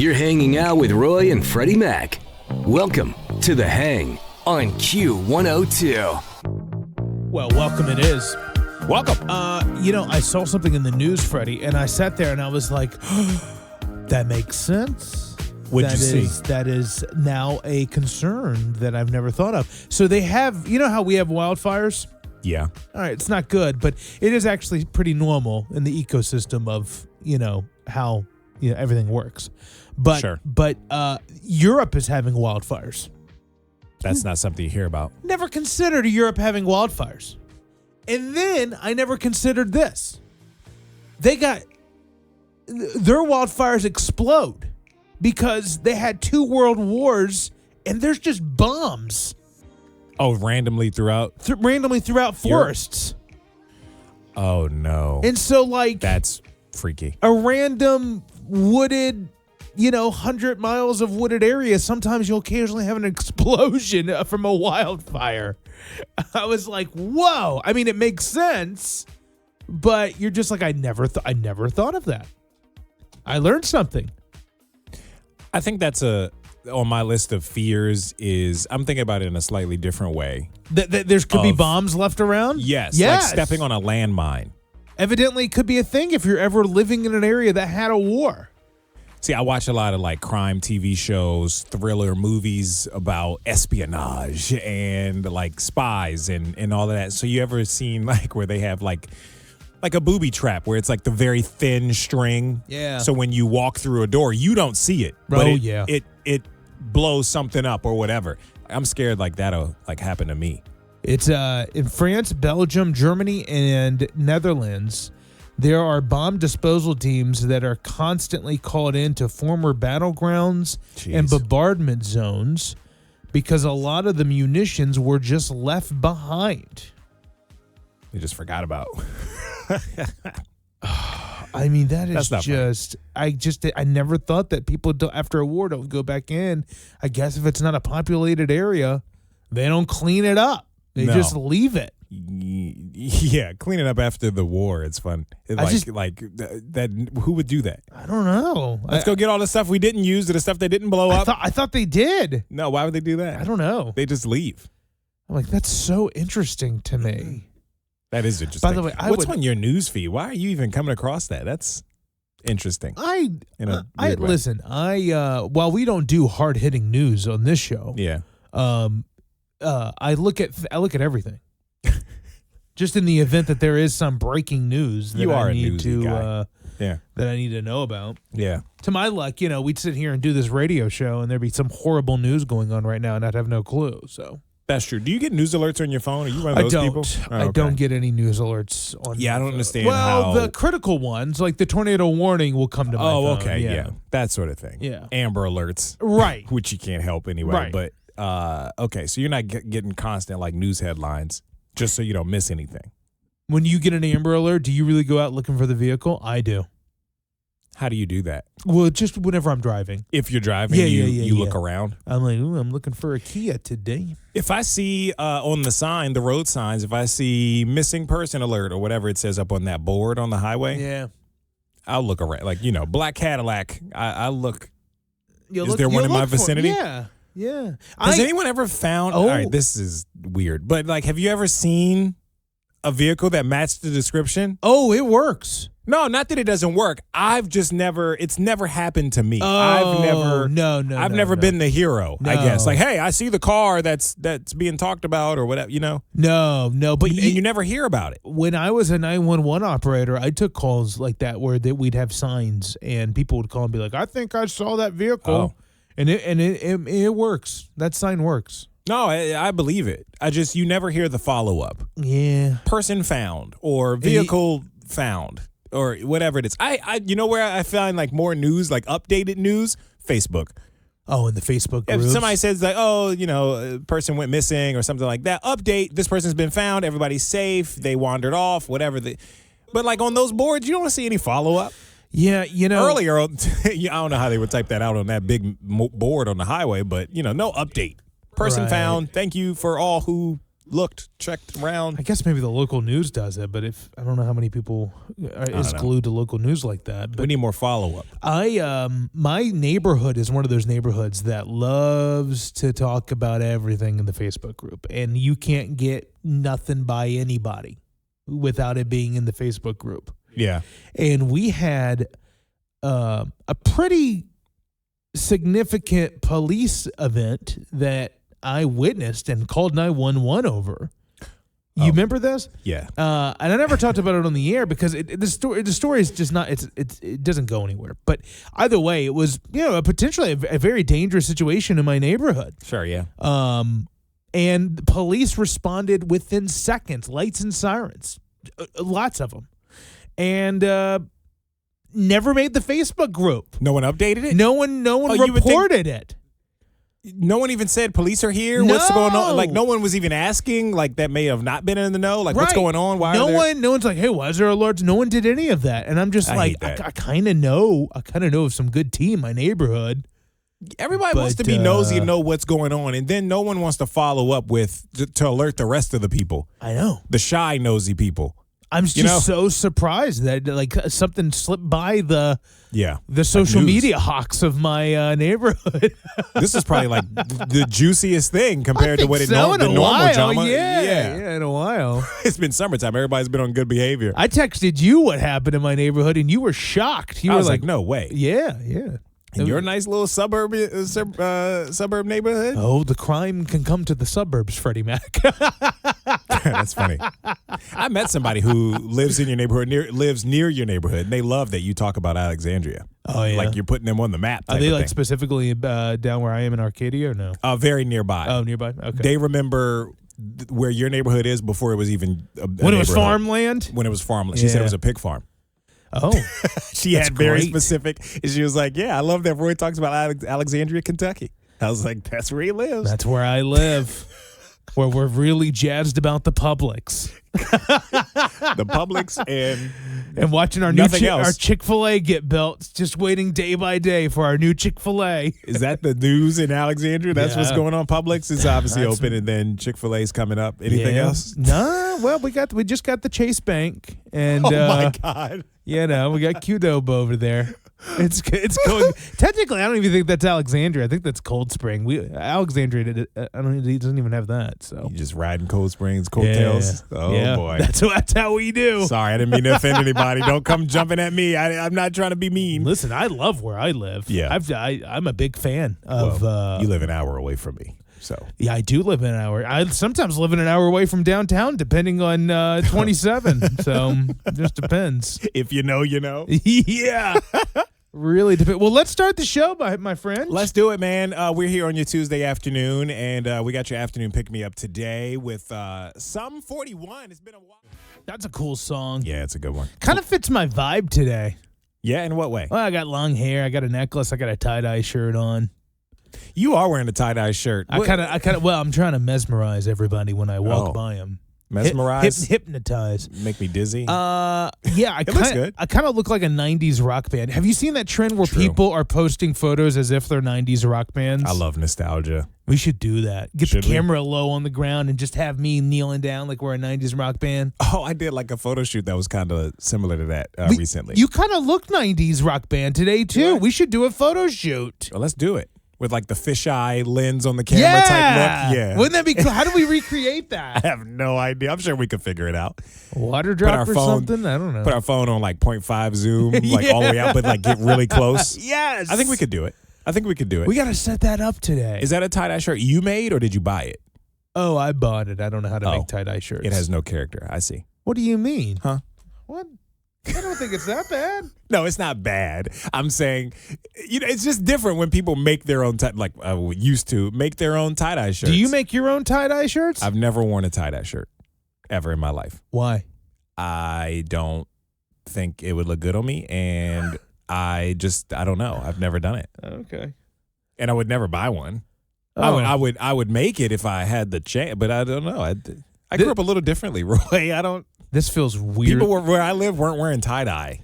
You're hanging out with Roy and Freddy Mac. Welcome to The Hang on Q102. Well, welcome it is. Welcome. I saw something in the news, Freddie, and I sat there and I was like, that makes sense. What'd you see? That is now a concern that I've never thought of. So they have, you know how we have wildfires? Yeah. All right, it's not good, but it is actually pretty normal in the ecosystem of, how everything works. But Sure. But Europe is having wildfires. That's not something you hear about. Never considered Europe having wildfires. And then I never considered this. Their wildfires explode because they had 2 world wars and there's just bombs. Oh, randomly throughout? Forests. Oh, no. And so, That's freaky. a random wooded, 100 miles of wooded area, sometimes you'll occasionally have an explosion from a wildfire. I was like, whoa. I mean, it makes sense, but you're just like, I never thought of that. I learned something. I think that's on my list of fears is I'm thinking about it in a slightly different way. There could be bombs left around? Yes. Yes. Like stepping on a landmine. Evidently, it could be a thing if you're ever living in an area that had a war. See, I watch a lot of crime TV shows, thriller movies about espionage and spies and all of that. So you ever seen where they have like a booby trap where it's the very thin string? Yeah. So when you walk through a door, you don't see it. But it blows something up or whatever. I'm scared that'll happen to me. It's in France, Belgium, Germany, and Netherlands. There are bomb disposal teams that are constantly called into former battlegrounds and bombardment zones because a lot of the munitions were just left behind. They just forgot about. I mean, that's just. I never thought that people after a war don't go back in. I guess if it's not a populated area, they don't clean it up. They just leave it. Yeah, cleaning up after the war. It's fun. That. Who would do that? I don't know. Let's go get all the stuff we didn't use to the stuff that didn't blow up. I thought they did. No, why would they do that? I don't know. They just leave. I'm like, that's so interesting to me. That is interesting. By the way, what's on your news feed? Why are you even coming across that? That's interesting. Listen. While we don't do hard hitting news on this show, I look at everything. Just in the event that there is some breaking news that I need to know about. Yeah. To my luck, we'd sit here and do this radio show, and there'd be some horrible news going on right now, and I'd have no clue. So that's true. Do you get news alerts on your phone? Are you one of those people? I don't get any news alerts on. Yeah, I don't understand. Well, the critical ones, like the tornado warning, will come to my phone. Oh, okay, yeah, that sort of thing. Yeah, Amber alerts, right? Which you can't help anyway. Right. But okay, so you're not getting constant news headlines. Just so you don't miss anything. When you get an Amber Alert, do you really go out looking for the vehicle? I do. How do you do that? Well, just whenever I'm driving. If you're driving, you look around? I'm like, I'm looking for a Kia today. If I see on the sign, the road signs, if I see missing person alert or whatever it says up on that board on the highway, I'll look around. Black Cadillac, I look. Is there one in my vicinity? Yeah. Has anyone ever found? All right, this is weird, but have you ever seen a vehicle that matched the description? Oh, it works. No, not that it doesn't work. It's never happened to me. Oh, I've never been the hero, No. I guess. Hey, I see the car that's being talked about or whatever, No, but you never hear about it. When I was a 911 operator, I took calls like that where we'd have signs and people would call and be like, I think I saw that vehicle. Oh. And it works. That sign works. No, I believe it. You never hear the follow-up. Yeah. Person found or vehicle found or whatever it is. I where I find more news, updated news? Facebook. Oh, in the Facebook groups? If somebody says a person went missing or something like that, update, this person's been found, everybody's safe, they wandered off, whatever. But on those boards, you don't see any follow-up. Yeah, earlier, I don't know how they would type that out on that big board on the highway, but no update. Person found. Thank you for all who checked around. I guess maybe the local news does it, but if I don't know how many people is glued to local news like that. But we need more follow-up. My neighborhood is one of those neighborhoods that loves to talk about everything in the Facebook group, and you can't get nothing by anybody without it being in the Facebook group. Yeah. And we had a pretty significant police event that I witnessed and called 911 over. You remember this? Yeah. And I never talked about it on the air because the story is just not, it doesn't go anywhere. But either way, it was, potentially a very dangerous situation in my neighborhood. Sure, yeah. And the police responded within seconds, lights and sirens, lots of them. And never made the Facebook group. No one updated it? No one reported it. No one even said police are here. No. What's going on? Like no one was even asking. Like that may have not been in the know. Like what's going on? Why? No one's like, hey, why is there alerts? No one did any of that. And I'm just I kind of know of some good tea in my neighborhood. Everybody wants to be nosy and know what's going on, and then no one wants to follow up with to alert the rest of the people. I know, the shy, nosy people. I'm just so surprised that like something slipped by the social media hawks of my neighborhood. This is probably like the juiciest thing compared to what the normal drama. Yeah, in a while. It's been summertime. Everybody's been on good behavior. I texted you what happened in my neighborhood, and you were shocked. I was like, no way. Yeah. In your nice little suburb neighborhood? Oh, the crime can come to the suburbs, Freddie Mac. That's funny. I met somebody who lives in your neighborhood, lives near your neighborhood, and they love that you talk about Alexandria. Oh, yeah. Like you're putting them on the map. Are they like specifically down where I am in Arcadia or no? Very nearby. Oh, nearby? Okay. They remember where your neighborhood is before it was even a when it was farmland? When it was farmland. She said it was a pig farm. Oh, she had very specific. And she was like, "Yeah, I love that Roy talks about Alexandria, Kentucky." I was like, "That's where he lives." That's where I live. Where we're really jazzed about the Publix. The Publix and watching our our Chick-fil-A get built. Just waiting day by day for our new Chick-fil-A. Is that the news in Alexandria? That's what's going on. Publix is obviously open, and then Chick-fil-A is coming up. Anything else? No. Well, we just got the Chase Bank, and oh my God, we got Qdoba over there. It's going. Technically, I don't even think that's Alexandria. I think that's Cold Spring. Alexandria, he doesn't even have that. So you just riding Cold Springs coattails. Yeah. Oh boy, that's how we do. Sorry, I didn't mean to offend anybody. Don't come jumping at me. I'm not trying to be mean. Listen, I love where I live. Yeah, I'm a big fan of. You live an hour away from me. So yeah, I do live in an hour. I sometimes live in an hour away from downtown, depending on 27. So it just depends. If you know, you know. Yeah. Really depends. Well, let's start the show, my friend. Let's do it, man. We're here on your Tuesday afternoon, and we got your afternoon pick-me-up today with Sum 41. It's been a while. That's a cool song. Yeah, it's a good one. Kind of fits my vibe today. Yeah, in what way? Well, I got long hair. I got a necklace. I got a tie-dye shirt on. You are wearing a tie-dye shirt. I'm trying to mesmerize everybody when I walk by them. Mesmerize? Hypnotize. Make me dizzy? Yeah. looks good. I kind of look like a 90s rock band. Have you seen that trend where people are posting photos as if they're 90s rock bands? I love nostalgia. We should do that. Get the camera low on the ground and just have me kneeling down like we're a 90s rock band. Oh, I did like a photo shoot that was kind of similar to that recently. You kind of look 90s rock band today, too. Right. We should do a photo shoot. Well, let's do it. With like the fisheye lens on the camera type look. Yeah. Wouldn't that be cool? How do we recreate that? I have no idea. I'm sure we could figure it out. Water drop or something? I don't know. Put our phone on like 0.5 zoom, like all the way out, but like get really close. Yes. I think we could do it. We got to set that up today. Is that a tie-dye shirt you made or did you buy it? Oh, I bought it. I don't know how to make tie-dye shirts. It has no character. I see. What do you mean? Huh? What? I don't think it's that bad. No, it's not bad. I'm saying, it's just different when people make their own used to make their own tie-dye shirts. Do you make your own tie-dye shirts? I've never worn a tie-dye shirt ever in my life. Why? I don't think it would look good on me, and I don't know. I've never done it. Okay. And I would never buy one. Oh. I would make it if I had the chance, but I don't know. I grew up a little differently, Roy. This feels weird. People where I live weren't wearing tie-dye.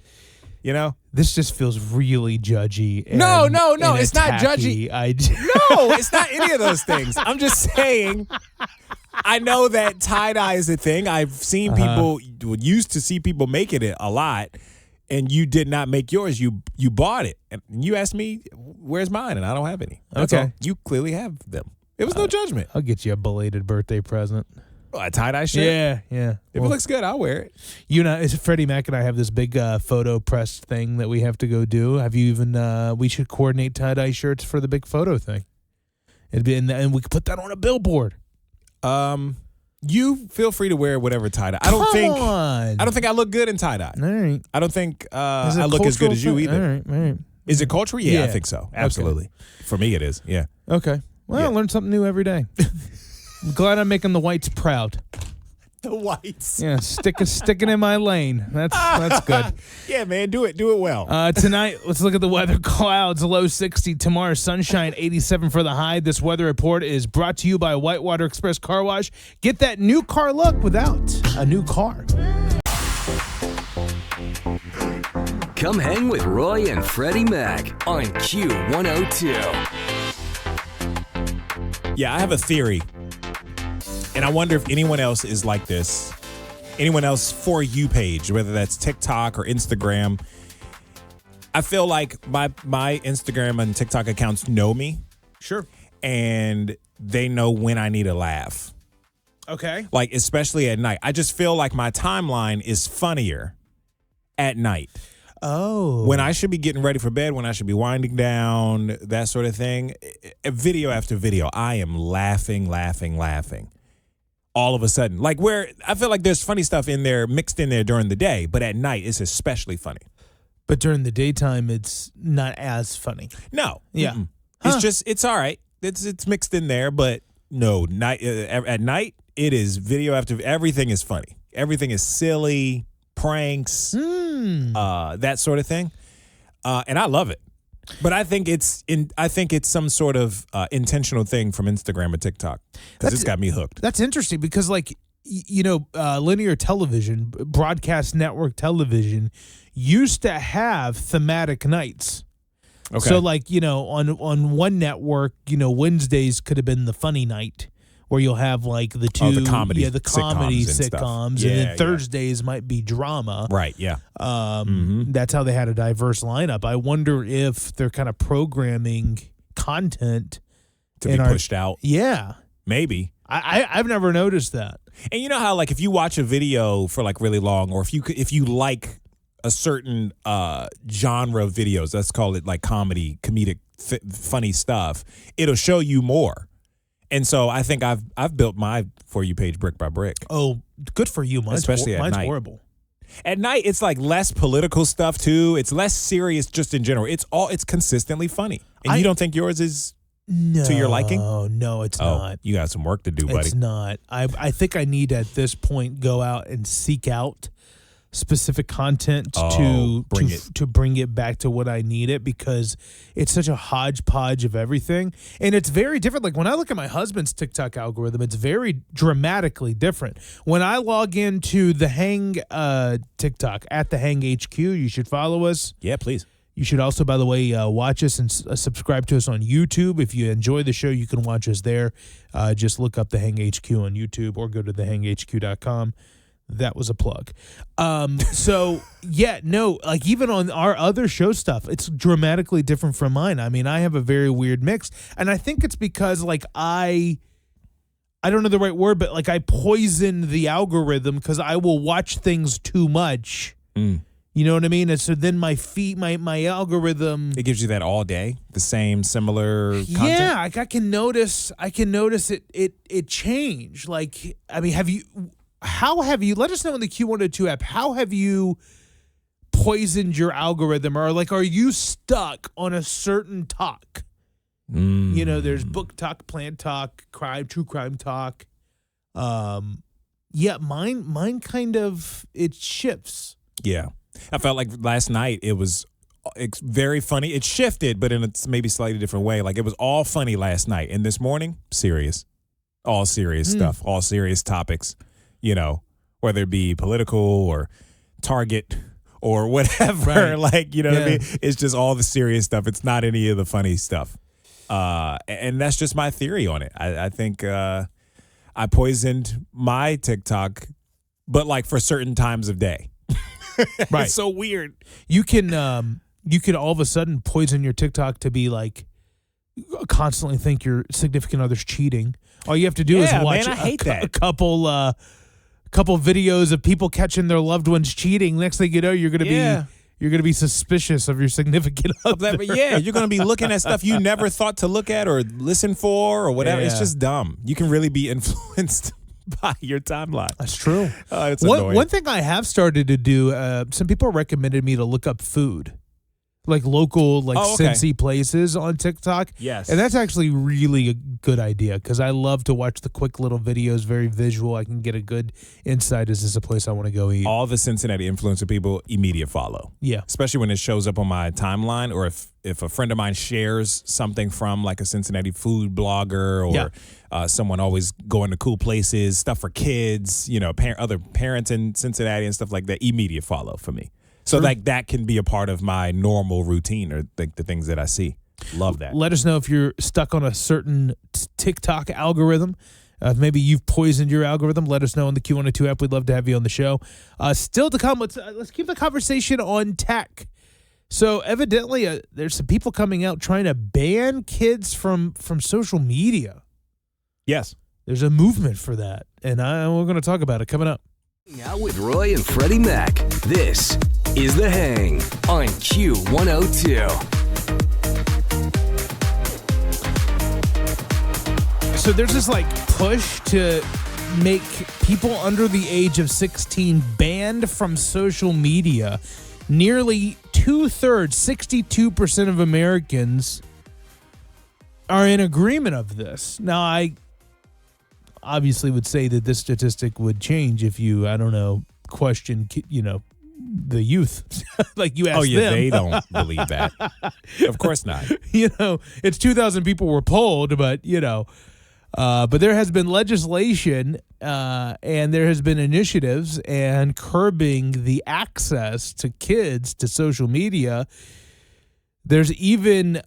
This just feels really judgy. No, it's not judgy. No, it's not any of those things. I'm just saying I know that tie-dye is a thing. I've seen people, used to see people making it a lot, and you did not make yours. You bought it. And you asked me, where's mine? And I don't have any. That's Okay. all. You clearly have them. It was no judgment. I'll get you a belated birthday present. Oh, a tie-dye shirt? Yeah. If it looks good, I'll wear it. You know, Freddie Mac and I have this big photo press thing that we have to go do. Have you even? We should coordinate tie-dye shirts for the big photo thing. It'd be, and we could put that on a billboard. You feel free to wear whatever tie-dye. I don't think I look good in tie-dye. All right. I don't think I look as good as you either. All right. Is it cultural? Yeah, I Yeah. think so. Absolutely. Okay. For me, it is. Yeah. Okay. Well, I learn something new every day. I'm glad I'm making the whites proud. The whites. Yeah, sticking in my lane. That's good. Yeah, man, do it well. Tonight, let's look at the weather. Clouds, low 60. Tomorrow, sunshine, 87 for the high. This weather report is brought to you by Whitewater Express Car Wash. Get that new car look without a new car. Come hang with Roy and Freddie Mac on Q102. Yeah, I have a theory. And I wonder if anyone else is like this. Anyone else For You page, whether that's TikTok or Instagram. I feel like my Instagram and TikTok accounts know me. Sure. And they know when I need a laugh. Okay. Like, especially at night. I just feel like my timeline is funnier at night. Oh. When I should be getting ready for bed, when I should be winding down, that sort of thing. Video after video, I am laughing. All of a sudden. Like, where I feel like there's funny stuff in there, mixed in there during the day, but at night it's especially funny. But during the daytime, it's not as funny. No. Yeah. It's just, it's all right. It's mixed in there, but no, at night, it is video after, everything is funny. Everything is silly, pranks, that sort of thing. And I love it. But I think it's some sort of intentional thing from Instagram or TikTok because it's got me hooked. That's interesting because, like, linear television, broadcast network television used to have thematic nights. Okay. So, like, on one network, Wednesdays could have been the funny night where you'll have like the comedy sitcoms, and then Thursdays might be drama. Right. Yeah. That's how they had a diverse lineup. I wonder if they're kind of programming content to be pushed out. Yeah. Maybe. I've never noticed that. And you know how, like, if you watch a video for like really long, or if you like a certain genre of videos, let's call it like comedic, funny stuff, it'll show you more. And so I think I've built my For You page brick by brick. Oh, good for you. Mine's at night. Horrible. At night, it's like less political stuff too. It's less serious just in general. It's consistently funny. And you don't think yours is to your liking? No, it's not. You got some work to do, buddy. It's not. I think I need at this point go out and seek out specific content to bring it back to what I need it, because it's such a hodgepodge of everything, and it's very different. Like when I look at my husband's TikTok algorithm, it's very dramatically different. When I log into the Hang TikTok at the Hang HQ, you should follow us. Yeah, please. You should also, by the way, watch us and subscribe to us on YouTube. If you enjoy the show, you can watch us there. Just look up the Hang HQ on YouTube or go to thehanghq.com. That was a plug. Like even on our other show stuff, it's dramatically different from mine. I mean, I have a very weird mix, and I think it's because like I don't know the right word, but like I poison the algorithm because I will watch things too much. You know what I mean? And so then my algorithm, it gives you that all day, the same similar content. Yeah, I can notice it change. Like, I mean, how have you, let us know in the Q102 app, how have you poisoned your algorithm, or like, are you stuck on a certain talk? There's book talk, plant talk, true crime talk. Mine kind of, it shifts. Yeah. I felt like last night it's very funny. It shifted, but in a maybe slightly different way. Like it was all funny last night, and this morning, serious. All serious stuff, all serious topics. Whether it be political or Target or whatever, right. Like, what I mean? It's just all the serious stuff. It's not any of the funny stuff. And that's just my theory on it. I think I poisoned my TikTok, but like for certain times of day. Right. It's so weird. You can all of a sudden poison your TikTok to be like constantly think your significant other's cheating. All you have to do is watch man, I hate that. a couple videos of people catching their loved ones cheating. Next thing you know, you're gonna be suspicious of your significant other. But yeah, you're gonna be looking at stuff you never thought to look at or listen for or whatever. Yeah. It's just dumb. You can really be influenced by your timeline. That's true. It's annoying. One thing I have started to do, some people recommended me to look up food, like local, Cincy places on TikTok. Yes. And that's actually really a good idea because I love to watch the quick little videos, very visual. I can get a good insight. Is this a place I want to go eat? All the Cincinnati influencer people immediate follow. Yeah. Especially when it shows up on my timeline or if a friend of mine shares something from like a Cincinnati food blogger or someone always going to cool places, stuff for kids, other parents in Cincinnati and stuff like that, immediate follow for me. So like that can be a part of my normal routine or the things that I see. Love that. Let us know if you're stuck on a certain TikTok algorithm. Maybe you've poisoned your algorithm. Let us know on the Q102 app. We'd love to have you on the show. Still to come, let's keep the conversation on tech. So evidently there's some people coming out trying to ban kids from social media. Yes. There's a movement for that. And we're going to talk about it coming up. Now with Roy and Freddie Mac, this is The Hang on Q102. So there's this push to make people under the age of 16 banned from social media. Nearly 2/3, 62% of Americans are in agreement of this. Now, I obviously would say that this statistic would change if you, question, the youth. Like you ask them. Oh, yeah, they don't believe that. Of course not. It's 2,000 people were polled, but, but there has been legislation and there has been initiatives and curbing the access to kids to social media. There's even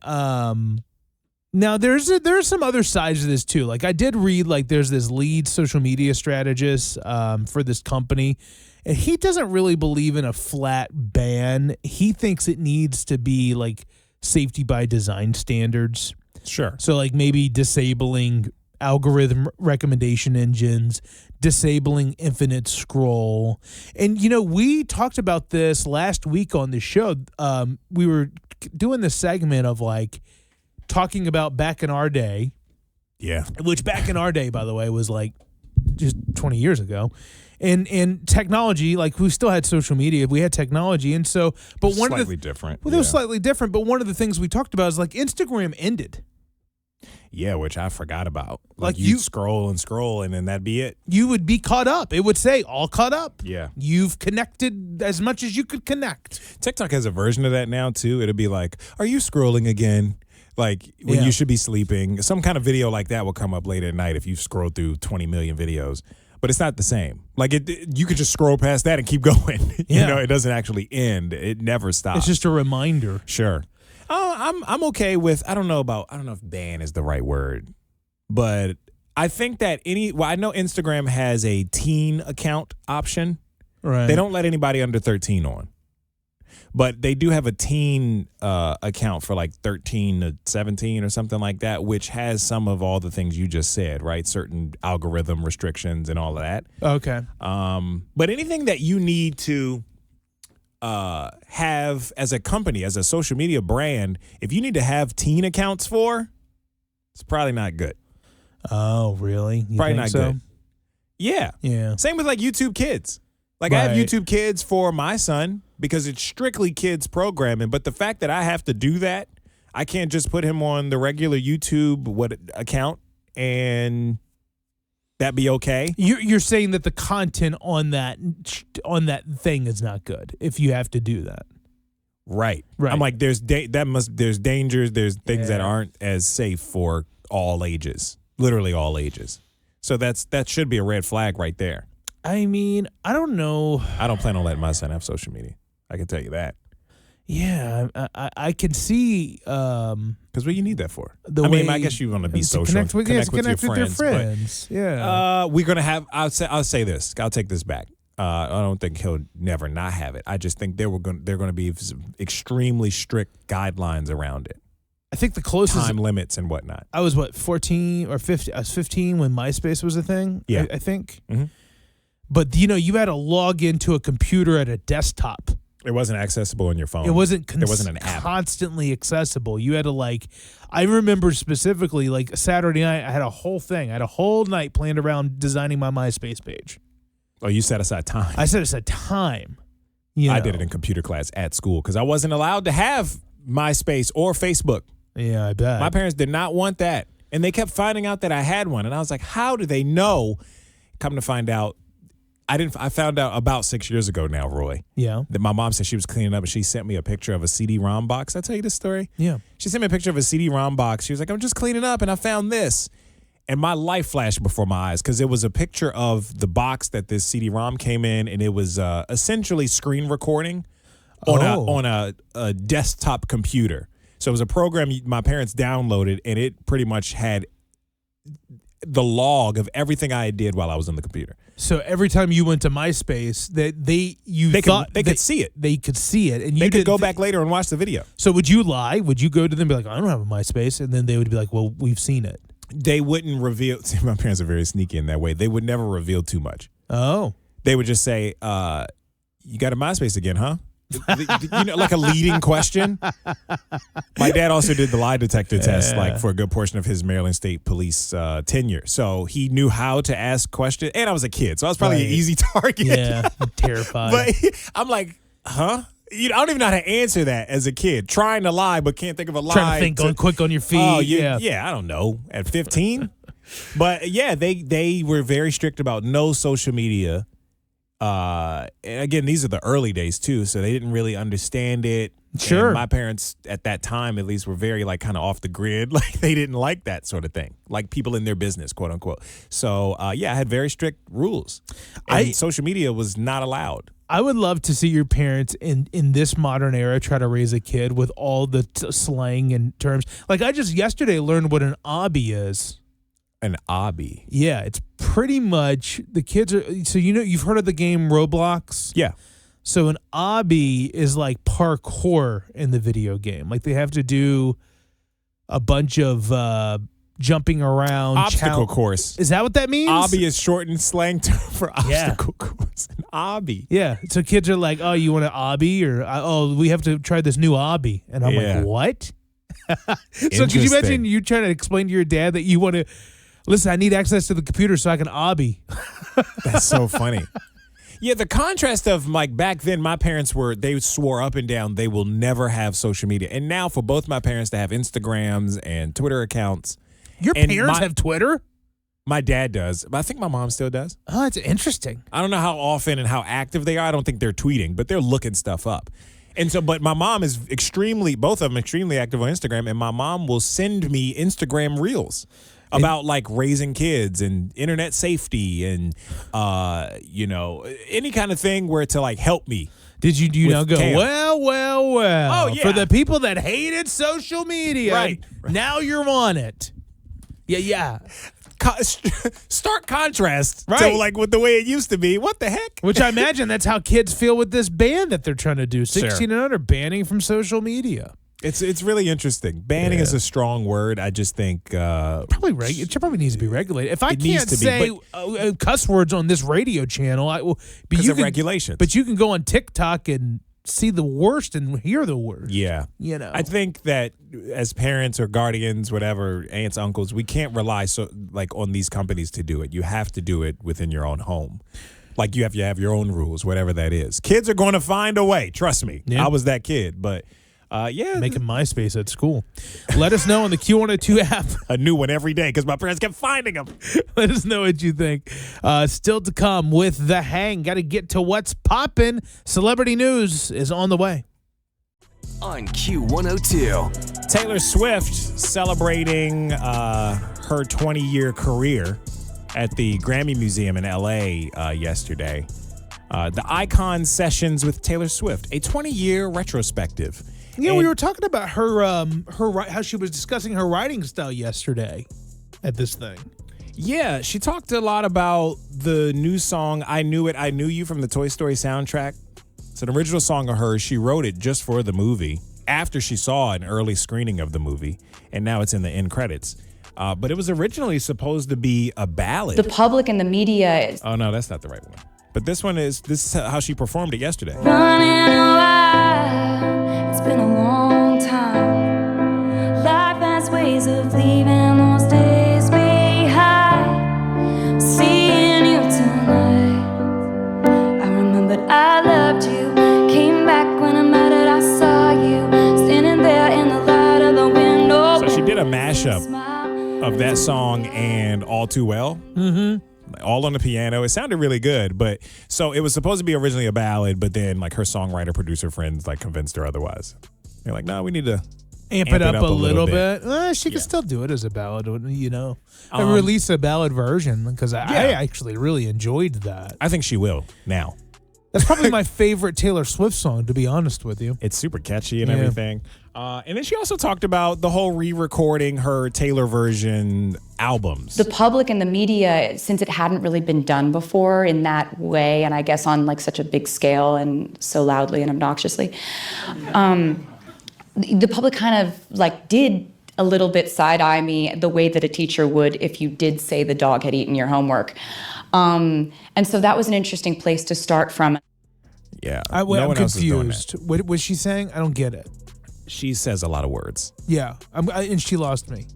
now there's some other sides of this too. Like I did read there's this lead social media strategist for this company, and he doesn't really believe in a flat ban. He thinks it needs to be safety by design standards. Sure. So maybe disabling algorithm recommendation engines, disabling infinite scroll. And, we talked about this last week on the show. We were doing this segment of talking about back in our day. Yeah. Which back in our day, by the way, was just 20 years ago. And technology, we still had social media, we had technology. And so, but one slightly different. Well, it was slightly different. But one of the things we talked about is Instagram ended. Yeah, which I forgot about. You scroll and then that'd be it. You would be caught up. It would say all caught up. Yeah. You've connected as much as you could connect. TikTok has a version of that now too. It'll be are you scrolling again? When you should be sleeping. Some kind of video like that will come up late at night if you scroll through 20 million videos. But it's not the same. You could just scroll past that and keep going. It doesn't actually end. It never stops. It's just a reminder. Sure. I'm okay with, I don't know if ban is the right word, but I think that I know Instagram has a teen account option. Right. They don't let anybody under 13 on, but they do have a teen account for 13 to 17 or something like that, which has some of all the things you just said, right? Certain algorithm restrictions and all of that. Okay. But anything that you need to have as a company, as a social media brand, if you need to have teen accounts it's probably not good. Oh, really? You probably think not so? good. Yeah. Yeah. Same with YouTube Kids. I have Right. YouTube Kids for my son because it's strictly kids programming. But the fact that I have to do that, I can't just put him on the regular YouTube account and that be okay? You're saying that the content on that thing is not good if you have to do that. Right. Right. I'm there's dangers, there's things that Yeah. aren't as safe for all ages, literally all ages. So that should be a red flag right there. I mean, I don't know. I don't plan on letting my son have social media. I can tell you that. Yeah, I can see. Because what you need that for? The I guess you want to be social, connect with your friends. friends. But, yeah, we're gonna have. I'll say this. I'll take this back. I don't think he'll never not have it. I just think they're going to be some extremely strict guidelines around it. I think the closest time limits and whatnot. I was 14 or 15. I was 15 when MySpace was a thing. Yeah, I think. Mm-hmm. But you had to log into a computer at a desktop. It wasn't accessible on your phone. It wasn't. There wasn't an app. Constantly accessible. You had to I remember specifically Saturday night. I had a whole thing. I had a whole night planned around designing my MySpace page. Oh, you set aside time. I set aside time. I did it in computer class at school because I wasn't allowed to have MySpace or Facebook. Yeah, I bet. My parents did not want that. And they kept finding out that I had one. And I was like, how do they know? Come to find out, I found out about 6 years ago now, Roy. Yeah. That my mom said she was cleaning up and she sent me a picture of a CD-ROM box. Did I tell you this story? Yeah. She sent me a picture of a CD-ROM box. She was like, I'm just cleaning up and I found this. And my life flashed before my eyes because it was a picture of the box that this CD-ROM came in, and it was essentially screen recording on a desktop computer. So it was a program my parents downloaded, and it pretty much had the log of everything I did while I was on the computer. So every time you went to MySpace, they could see it. They could see it, and they could go back later and watch the video. So would you lie? Would you go to them and be like, I don't have a MySpace, and then they would be like, well, we've seen it. They wouldn't reveal. See, my parents are very sneaky in that way. They would never reveal too much. Oh. They would just say, you got a MySpace again, huh? Like a leading question. My dad also did the lie detector test for a good portion of his Maryland State Police tenure. So he knew how to ask questions. And I was a kid, so I was probably an easy target. Yeah, terrified. But I'm like, huh? I don't even know how to answer that as a kid. Trying to lie, but can't think of a lie. Trying to think going quick on your feet. Oh, yeah, I don't know. At 15? But yeah, they were very strict about no social media. And again, these are the early days too, so they didn't really understand it. Sure. And my parents at that time, at least, were very kind of off the grid. Like they didn't like that sort of thing, like people in their business, quote unquote. So I had very strict rules. And social media was not allowed. I would love to see your parents in this modern era try to raise a kid with all the slang and terms. Like I just yesterday learned what an obby is. An obby? Yeah, it's pretty much the kids are. So you've heard of the game Roblox? Yeah. So an obby is like parkour in the video game. Like they have to do a bunch of jumping around. Obstacle course. Is that what that means? Obby is shortened slang term for obstacle course. An obby. Yeah. So kids are like, oh, you want an obby? Or, we have to try this new obby. And I'm like, what? So could you imagine you trying to explain to your dad that you want to, listen, I need access to the computer so I can obby. That's so funny. Yeah, the contrast of back then, my parents they swore up and down they will never have social media. And now for both my parents to have Instagrams and Twitter accounts. Your parents have Twitter? My dad does. But I think my mom still does. Oh, that's interesting. I don't know how often and how active they are. I don't think they're tweeting, but they're looking stuff up. And so, but my mom is both of them extremely active on Instagram, and my mom will send me Instagram reels about raising kids and internet safety and any kind of thing where to help me. Did you now go, Cam. well? Oh, yeah. For the people that hated social media, right. Now you're on it. Yeah. Stark contrast to with the way it used to be. What the heck? Which I imagine that's how kids feel with this ban that they're trying to do. 16 Sure. and under, banning from social media. It's really interesting. Banning is a strong word. I just think it probably needs to be regulated. If I can't say cuss words on this radio channel, because of regulations. But you can go on TikTok and see the worst and hear the worst. Yeah, I think that as parents or guardians, whatever, aunts, uncles, we can't rely on these companies to do it. You have to do it within your own home. You have to have your own rules, whatever that is. Kids are going to find a way. Trust me. Yeah. I was that kid, but. Making MySpace at school. Let us know on the Q102 app. A new one every day because my parents kept finding them. Let us know what you think. Still to come with The Hang. Got to get to what's poppin'. Celebrity news is on the way. On Q102. Taylor Swift celebrating her 20-year career at the Grammy Museum in L.A. Yesterday. The Icon Sessions with Taylor Swift, a 20-year retrospective. Yeah, we were talking about her how she was discussing her writing style yesterday at this thing. Yeah, she talked a lot about the new song, I Knew It, I Knew You from the Toy Story soundtrack. It's an original song of hers. She wrote it just for the movie after she saw an early screening of the movie, and now it's in the end credits. But it was originally supposed to be a ballad. The public and the media is... Oh, no, that's not the right one. But this is how she performed it yesterday. Running a while, it's been a long time. Life has ways of leaving those days behind. Seeing you tonight, I remembered I loved you. Came back when I met it, I saw you standing there in the light of the window. So she did a mashup of that song and All Too Well. Mm-hmm. All on the piano. It sounded really good, but so it was supposed to be originally a ballad, but then like her songwriter producer friends like convinced her otherwise. They're like, no, we need to amp it up a little bit. She could still do it as a ballad, release a ballad version because I actually really enjoyed that. I think she will now. That's probably my favorite Taylor Swift song, to be honest with you. It's super catchy and everything. And then she also talked about the whole re-recording her Taylor version albums. The public and the media, since it hadn't really been done before in that way, and I guess on like such a big scale and so loudly and obnoxiously, the public kind of like did a little bit side-eye me the way that a teacher would if you did say the dog had eaten your homework. And so that was an interesting place to start from. Yeah. I'm confused. What was she saying? I don't get it. She says a lot of words. Yeah. And she lost me.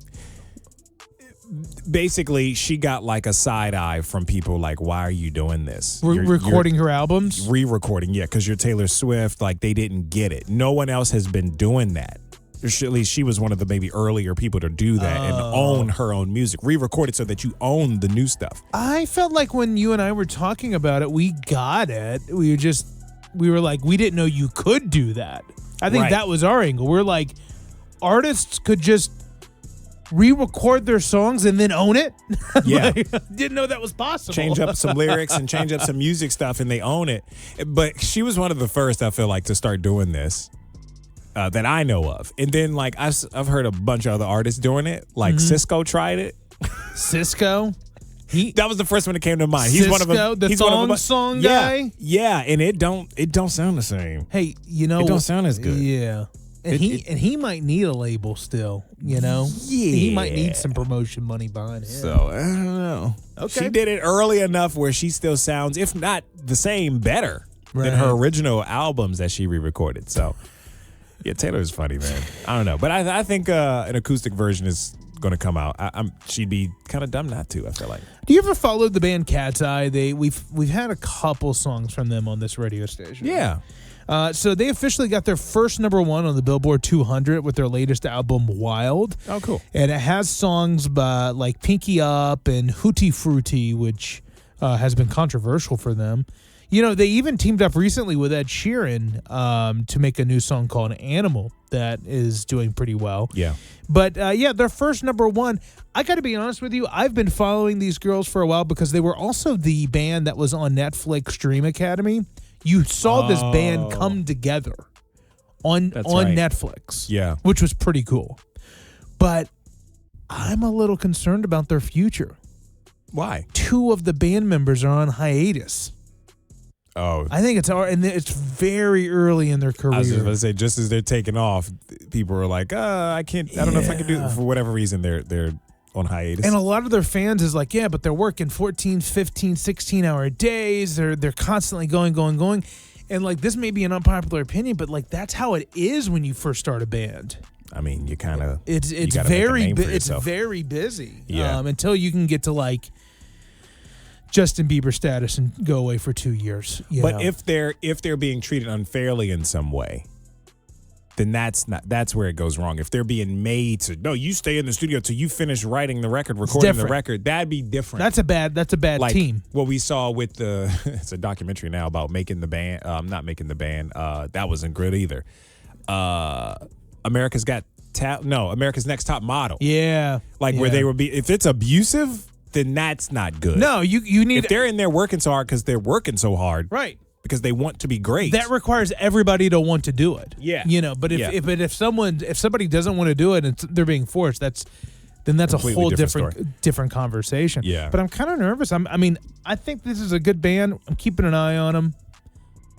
Basically, she got like a side eye from people like, why are you doing this? Recording her albums? Re-recording, yeah, because you're Taylor Swift. Like, they didn't get it. No one else has been doing that. At least she was one of the maybe earlier people to do that and own her own music. Re-record it so that you own the new stuff. I felt like when you and I were talking about it, we got it. We were like, we didn't know you could do that. I think that was our angle. We're like, artists could just re-record their songs and then own it. Yeah. Didn't know that was possible. Change up some lyrics and change up some music stuff and they own it. But she was one of the first, I feel like, to start doing this. That I know of. And then like I've heard a bunch of other artists doing it. Like Cisco tried it. Cisco? That was the first one that came to mind. Cisco, he's one of them. The thong song guy? Yeah, and it don't sound the same. Hey, it don't sound as good. Yeah. And he might need a label still, Yeah. He might need some promotion money behind him. So I don't know. Okay. She did it early enough where she still sounds, if not the same, better than her original albums that she re-recorded. So yeah, Taylor's funny, man. I don't know, but I think an acoustic version is going to come out. She'd be kind of dumb not to. I feel like. Do you ever follow the band Cat's Eye? We've had a couple songs from them on this radio station. Yeah. So they officially got their first #1 on the Billboard 200 with their latest album, Wild. Oh, cool. And it has songs by like Pinky Up and Hootie Fruity, which has been controversial for them. They even teamed up recently with Ed Sheeran to make a new song called Animal that is doing pretty well. Yeah. But, their first #1, I got to be honest with you, I've been following these girls for a while because they were also the band that was on Netflix Dream Academy. You saw this band come together on Netflix. Yeah. Which was pretty cool. But I'm a little concerned about their future. Why? 2 of the band members are on hiatus. Oh, I think it's very early in their career. I was just going to say, just as they're taking off, people are like, I don't know if I can do it. For whatever reason, they're on hiatus. And a lot of their fans is like, yeah, but they're working 14, 15, 16-hour days. They're constantly going. And like, this may be an unpopular opinion, but like, that's how it is when you first start a band. I mean, you kind of it's very busy. Yeah. Until you can get to like Justin Bieber status and go away for 2 years. But if they're being treated unfairly in some way, then that's where it goes wrong. If they're being made to, no, you stay in the studio till you finish writing the record, recording the record, that'd be different. That's a bad like team. What we saw with it's a documentary now about making the band, not making the band. That wasn't good either. America's Next Top Model. Yeah. Where they would be, if it's abusive, then that's not good. No, you need... If they're in there working so hard because they're working so hard, right, because they want to be great. That requires everybody to want to do it. Yeah. But if somebody doesn't want to do it and they're being forced, that's a whole different conversation. Yeah. But I'm kind of nervous. I think this is a good band. I'm keeping an eye on them.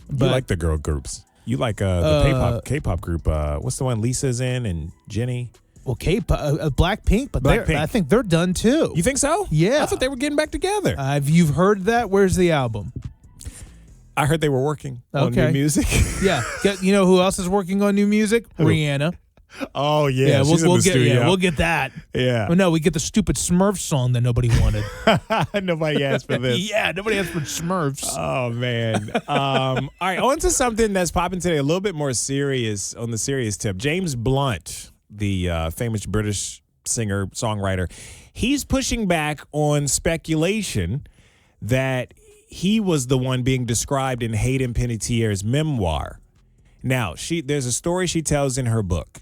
You like the girl groups. You like the K-pop group. What's the one Lisa's in and Jenny? Well, Blackpink, but Blackpink. I think they're done too. You think so? Yeah. I thought they were getting back together. You've heard that? Where's the album? I heard they were working on new music. Yeah. You know who else is working on new music? Who? Rihanna. Oh, yeah. We'll get that. Yeah. Well, no, we get the stupid Smurf song that nobody wanted. Nobody asked for this. Yeah, nobody asked for Smurfs. Oh, man. All right, on to something that's popping today, a little bit more serious, on the serious tip. James Blunt, the famous British singer, songwriter, he's pushing back on speculation that he was the one being described in Hayden Panettiere's memoir. Now, there's a story she tells in her book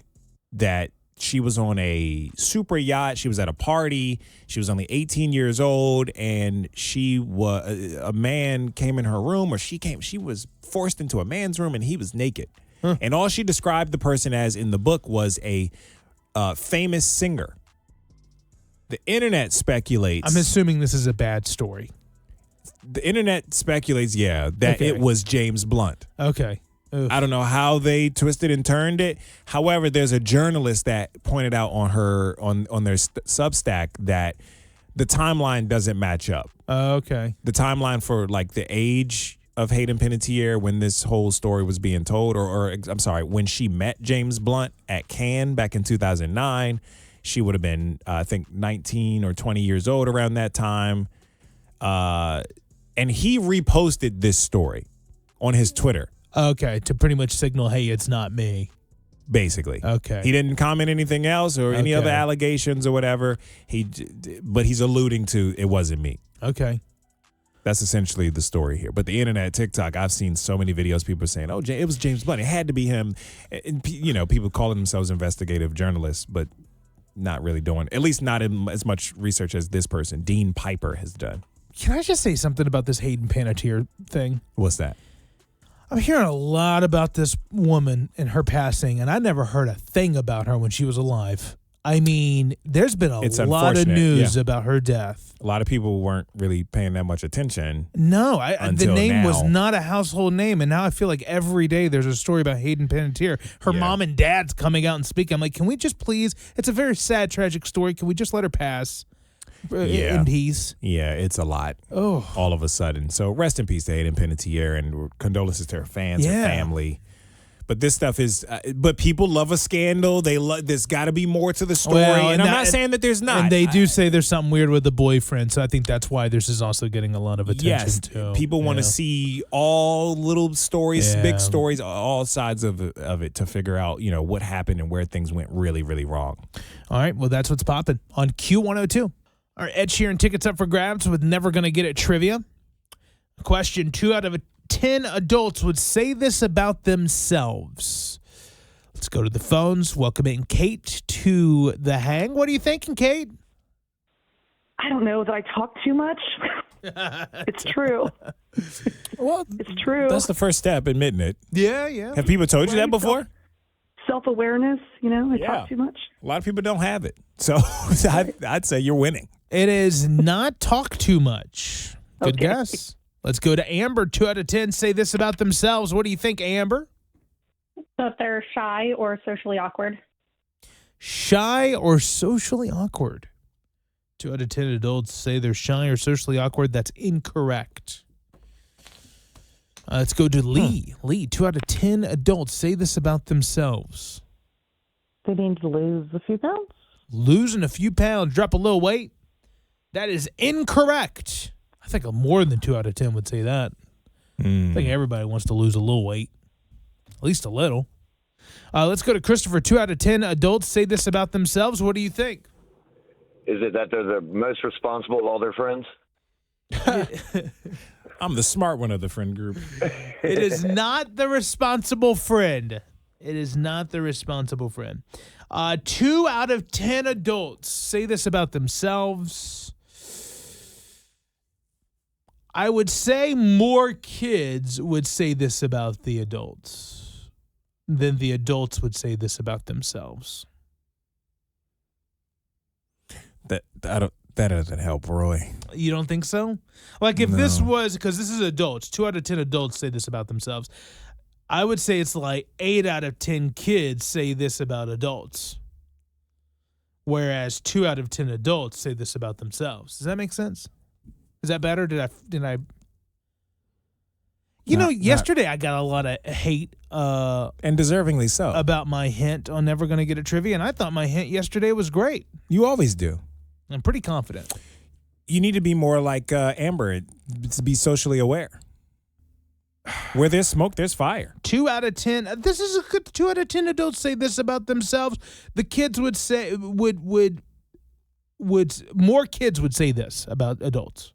that she was on a super yacht. She was at a party. She was only 18 years old, and a man came in her room, or she was forced into a man's room, and he was naked. Huh. And all she described the person as in the book was a famous singer. The internet speculates. I'm assuming this is a bad story. The internet speculates, that it was James Blunt. Okay. Oof. I don't know how they twisted and turned it. However, there's a journalist that pointed out on their Substack that the timeline doesn't match up. Okay. The timeline for like the age of Hayden Panettiere when this whole story was being told, or I'm sorry, when she met James Blunt at Cannes back in 2009, she would have been, I think, 19 or 20 years old around that time. And he reposted this story on his Twitter. Okay, to pretty much signal, hey, it's not me. Basically. Okay. He didn't comment anything else or any other allegations or whatever. But he's alluding to it wasn't me. Okay. That's essentially the story here. But the internet, TikTok, I've seen so many videos, people saying, oh, it was James Blunt. It had to be him. And, people calling themselves investigative journalists, but not really doing, at least not as much research as this person, Dean Piper, has done. Can I just say something about this Hayden Panettiere thing? What's that? I'm hearing a lot about this woman and her passing, and I never heard a thing about her when she was alive. I mean, there's been a lot of news about her death. A lot of people weren't really paying that much attention. No, the name was not a household name, and now I feel like every day there's a story about Hayden Panettiere. Her mom and dad's coming out and speaking. I'm like, can we just please? It's a very sad, tragic story. Can we just let her pass in peace? Yeah, it's a lot. Oh, all of a sudden. So rest in peace to Hayden Panettiere, and condolences to her fans, her family. But this stuff is, but people love a scandal. There's got to be more to the story. And I'm not saying that there's not. And they do say there's something weird with the boyfriend. So I think that's why this is also getting a lot of attention too. People want to see all little stories, big stories, all sides of it to figure out, what happened and where things went really, really wrong. All right. Well, that's what's popping on Q102. All right. Ed Sheeran tickets up for grabs with Never Gonna Get It trivia. Question: 2 out of 10 adults would say this about themselves. Let's go to the phones. Welcome in Kate to the hang. What are you thinking, Kate? I don't know that I talk too much. It's true. Well, it's true. That's the first step, admitting it. Yeah. Have people told you that before? Self-awareness, I talk too much. A lot of people don't have it. So I'd say you're winning. It is not talk too much. Good Okay. guess. Let's go to Amber. 2 out of 10 say this about themselves. What do you think, Amber? So if they're shy or socially awkward. Shy or socially awkward. 2 out of 10 adults say they're shy or socially awkward. That's incorrect. Let's go to Lee. Lee, 2 out of 10 adults say this about themselves. They need to lose a few pounds. Losing a few pounds, drop a little weight. That is incorrect. I think more than 2 out of 10 would say that. I think everybody wants to lose a little weight, at least a little. Let's go to Christopher. 2 out of 10 adults say this about themselves. What do you think? Is it that they're the most responsible of all their friends? I'm the smart one of the friend group. It is not the responsible friend. It is not the responsible friend. 2 out of 10 adults say this about themselves. I would say more kids would say this about the adults than the adults would say this about themselves. That doesn't help, Roy. You don't think so? Like if this was, because this is adults, 2 out of 10 adults say this about themselves. I would say it's like 8 out of 10 kids say this about adults. Whereas 2 out of 10 adults say this about themselves. Does that make sense? Is that better? Did I? Yesterday I got a lot of hate, and deservingly so, about my hint on Never Gonna Get a Trivia, and I thought my hint yesterday was great. You always do. I'm pretty confident. You need to be more like Amber, to be socially aware. Where there's smoke, there's fire. 2 out of 10. This is a good 2 out of 10 adults say this about themselves. The kids would say would more kids would say this about adults.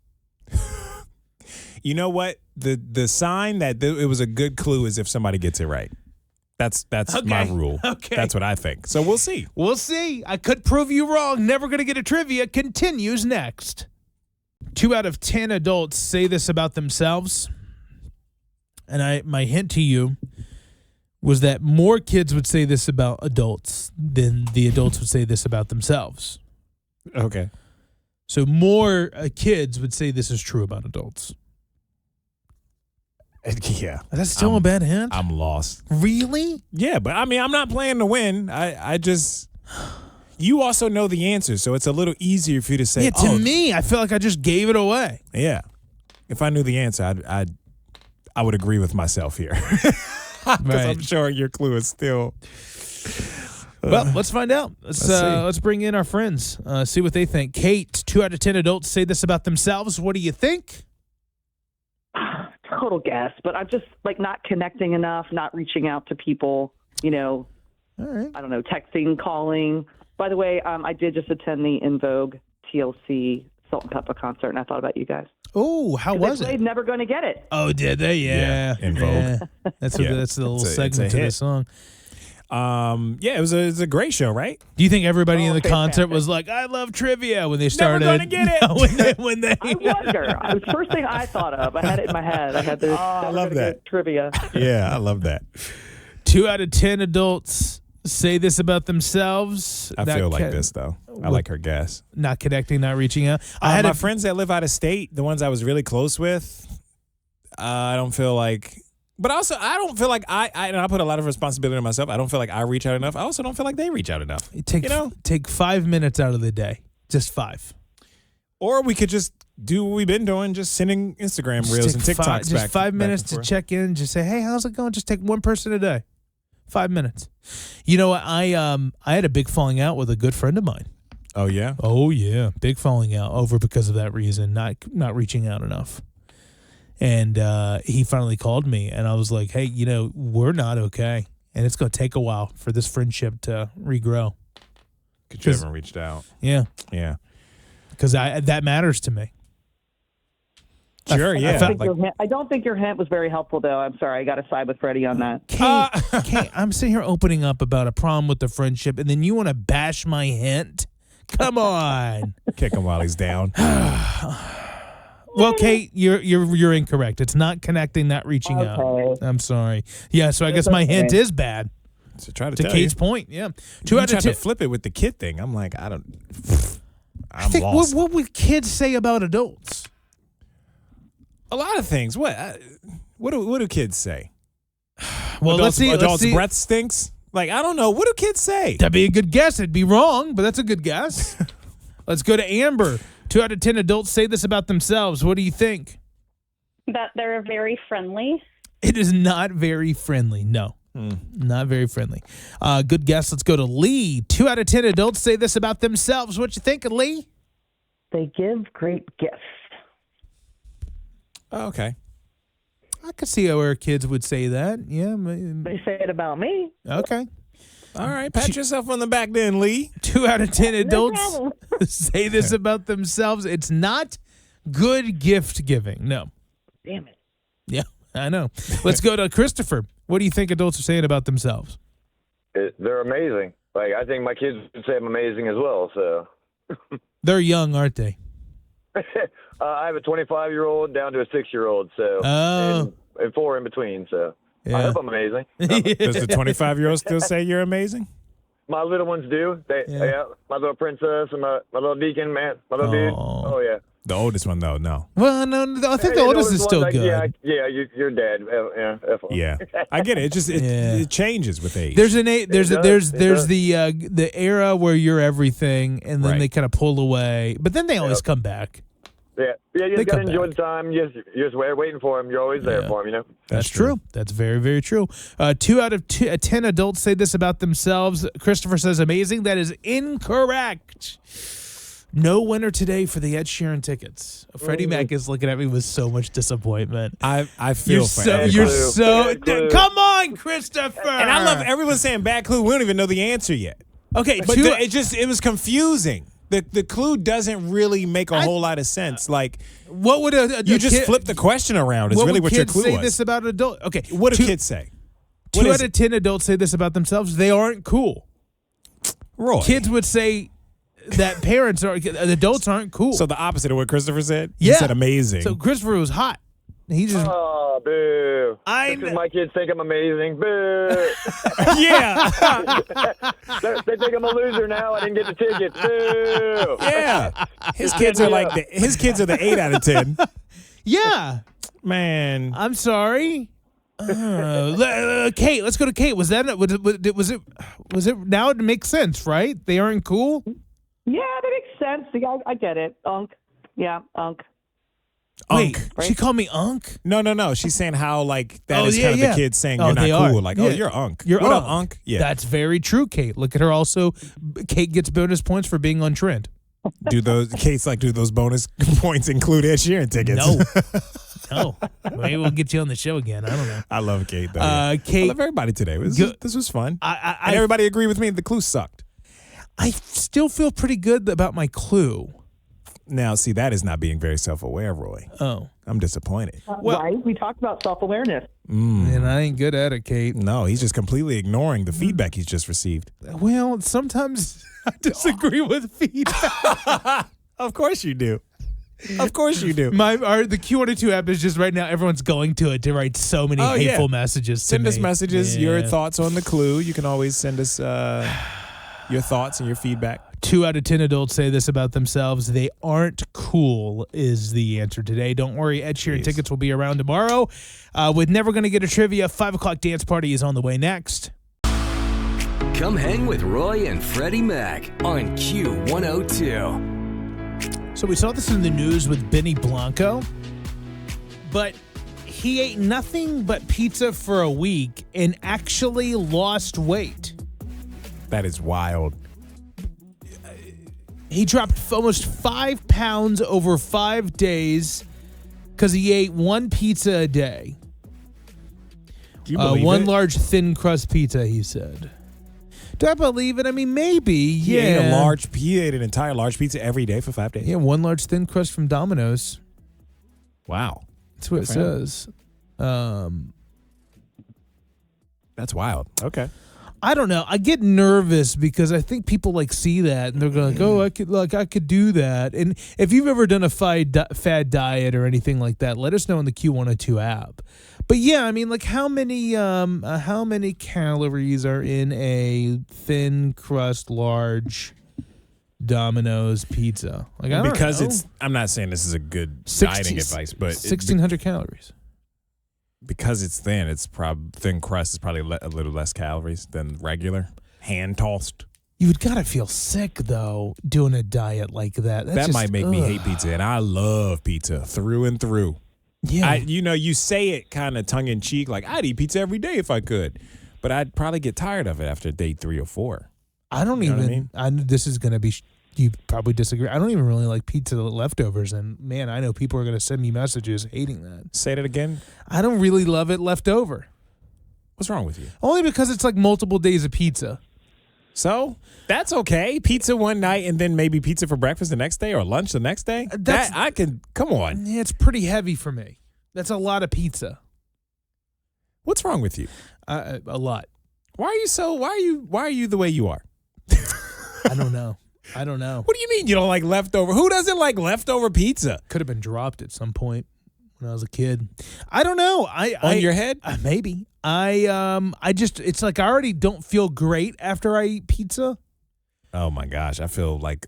You know what? The sign that it was a good clue is if somebody gets it right. That's Okay. my rule. Okay. That's what I think. So we'll see. We'll see. I could prove you wrong. Never Gonna Get a Trivia continues next. 2 out of 10 adults say this about themselves. And my hint to you was that more kids would say this about adults than the adults would say this about themselves. Okay. So more kids would say this is true about adults. Yeah. That's still a bad hint? I'm lost. Really? Yeah, but I mean, I'm not playing to win. I just... You also know the answer, so it's a little easier for you to say, Yeah, to me, I feel like I just gave it away. Yeah. If I knew the answer, I would agree with myself here. Because I'm sure your clue is still... Well, let's find out. Let's bring in our friends, see what they think. Kate, 2 out of 10 adults say this about themselves. What do you think? Total guess, but I'm just like not connecting enough, not reaching out to people, All right. I don't know, texting, calling. By the way, I did just attend the In Vogue TLC Salt and Pepper concert, and I thought about you guys. Oh, how was They it? Never Gonna Get It. Oh, did they? Yeah. In Vogue. That's Yeah. that's the little It's a segment to the hit. song. Yeah, it was a great show, right? Do you think everybody in the concert fantastic. was like, "I love trivia" when they started? Never gonna get it. when they I wonder. It was the first thing I thought of. I had it in my head. I had the I love that. trivia. Yeah, I love that. 2 out of 10 adults say this about themselves. I feel like this, though. I like her guess. Not connecting, not reaching out. I had my friends that live out of state, the ones I was really close with, I don't feel like... But also, I don't feel like and I put a lot of responsibility on myself. I don't feel like I reach out enough. I also don't feel like they reach out enough. Take 5 minutes out of the day. Just 5. Or we could just do what we've been doing, just sending Instagram reels and TikToks Just back. 5 minutes back to and forth. check in. Just say, "Hey, how's it going?" Just take one person a day. 5 minutes. You know what? I had a big falling out with a good friend of mine. Oh, yeah? Oh yeah, big falling out over because of that reason, not reaching out enough. And he finally called me, and I was like, "Hey, we're not okay, and it's going to take a while for this friendship to regrow." Because you haven't reached out. Yeah, Yeah. because that matters to me. Sure, yeah. I don't think your hint was very helpful, though. I'm sorry. I got to side with Freddie on that. Kate, I'm sitting here opening up about a problem with the friendship, and then you want to bash my hint? Come on. Kick him while he's down. Well, Kate, you're incorrect. It's not connecting, not reaching out. Okay. I'm sorry. Yeah, so I guess my hint is bad. So try to To tell Kate's you. point, yeah. You 2 out tried of to 10. flip it with the kid thing. I'm like, I'm I think lost. what would kids say about adults? A lot of things. What do kids say? Well, let's see. Adults' breath stinks. Like, I don't know. What do kids say? That'd be a good guess. It'd be wrong, but that's a good guess. Let's go to Amber. 2 out of 10 adults say this about themselves. What do you think? That they're very friendly. It is not very friendly. No, not very friendly. Good guess. Let's go to Lee. 2 out of 10 adults say this about themselves. What you think, Lee? They give great gifts. Oh, okay. I could see where kids would say that. Yeah. They say it about me. Okay. All right. Pat yourself on the back then, Lee. 2 out of 10 adults problem. say this about themselves. It's not good gift giving. No. Damn it. Yeah, I know. Let's go to Christopher. What do you think adults are saying about themselves? They're amazing. Like, I think my kids would say I'm amazing as well. So, They're young, aren't they? I have a 25-year-old down to a 6-year-old, so and 4 in between. So I hope I'm amazing. Does the 25-year-old still say you're amazing? My little ones do. My little princess and my little deacon, man, my little dude. Oh yeah. The oldest one, though, no. Well, no, I think the oldest is still good. You're dead. Yeah, I get it. It changes with age. There's the era where you're everything, and then they kind of pull away, but then they always come back. Yeah. You just gotta enjoy the time. You're just waiting for them. You're always there for them. You know. That's true. That's very, very true. 2 out of 10 adults say this about themselves. Christopher says amazing. That is incorrect. No winner today for the Ed Sheeran tickets. Freddie Mac is looking at me with so much disappointment. I feel you're so come on, Christopher. And I love everyone saying bad clue. We don't even know the answer yet. Okay, but it was confusing. The clue doesn't really make a whole lot of sense. Like, what would you just flip the question around? Is really what your clue was. What would kids say this about adults? Okay, what do kids say? 2 out of 10 adults say this about themselves. They aren't cool. Roy. Kids would say that adults aren't cool. So the opposite of what Christopher said? He said amazing. So Christopher was hot. He just... Oh, boo. My kids think I'm amazing. Boo. Yeah. They think I'm a loser now. I didn't get the tickets. Boo. Yeah. His kids are the 8 out of 10. Yeah. Man. I'm sorry. Kate, let's go to Kate. Was it now it makes sense, right? They aren't cool? Yeah, that makes sense. Yeah, I get it. Unk. Yeah, unk. Wait, Unk. she called me unk? No. She's saying how that is kind of the kids saying you're not cool. Like, you're unk. You're what unk. Up, unk? Yeah. That's very true, Kate. Look at her also. Kate gets bonus points for being on trend. Do those bonus points include Ed Sheeran tickets? No. Maybe we'll get you on the show again. I don't know. I love Kate, though. Kate, I love everybody today. This was fun. And everybody agreed with me. The clue sucked. I still feel pretty good about my clue. Now, see, that is not being very self-aware, Roy. Oh. I'm disappointed. Right? We talked about self-awareness. And I ain't good at it, Kate. No, he's just completely ignoring the feedback he's just received. Well, sometimes I disagree with feedback. Of course you do. Of course you do. The Q102 app is just right now, everyone's going to it to write so many hateful messages to me. Send us messages, your thoughts on the clue. You can always send us your thoughts and your feedback. 2 out of 10 adults say this about themselves. They aren't cool is the answer today. Don't worry, Ed Sheeran tickets will be around tomorrow. With Never Gonna Get a Trivia, 5 o'clock dance party is on the way next. Come hang with Roy and Freddie Mac on Q102. So we saw this in the news with Benny Blanco, but he ate nothing but pizza for a week and actually lost weight. That is wild. He dropped almost 5 pounds over 5 days because he ate 1 pizza a day. Do you believe one it? large thin crust pizza, he said. Do I believe it? I mean, maybe. He ate an entire large pizza every day for 5 days. Yeah, 1 large thin crust from Domino's. Wow. That's what it says. That's wild. Okay. I don't know. I get nervous because I think people see that and they're going to go, I could do that. And if you've ever done a fad diet or anything like that, let us know on the Q102 app. But yeah, I mean, how many calories are in a thin crust large Domino's pizza? I don't know. I'm not saying this is a good dieting advice, but 1,600 calories. Because it's thin, thin crust is probably a little less calories than regular hand tossed. You've got to feel sick though doing a diet like that. That might make me hate pizza, and I love pizza through and through. Yeah, you say it kind of tongue in cheek, like I'd eat pizza every day if I could, but I'd probably get tired of it after day 3 or 4. I don't even. I mean? This is going to be. You probably disagree. I don't even really like pizza leftovers, and man, I know people are going to send me messages hating that. Say that again. I don't really love it leftover. What's wrong with you? Only because it's multiple days of pizza. So that's okay. Pizza one night and then maybe pizza for breakfast the next day or lunch the next day. Come on. Yeah, it's pretty heavy for me. That's a lot of pizza. What's wrong with you? A lot. Why are you the way you are? I don't know. I don't know. What do you mean you don't like leftover? Who doesn't like leftover pizza? Could have been dropped at some point when I was a kid. I don't know. On your head? Maybe. I just, it's like I already don't feel great after I eat pizza. Oh my gosh, I feel like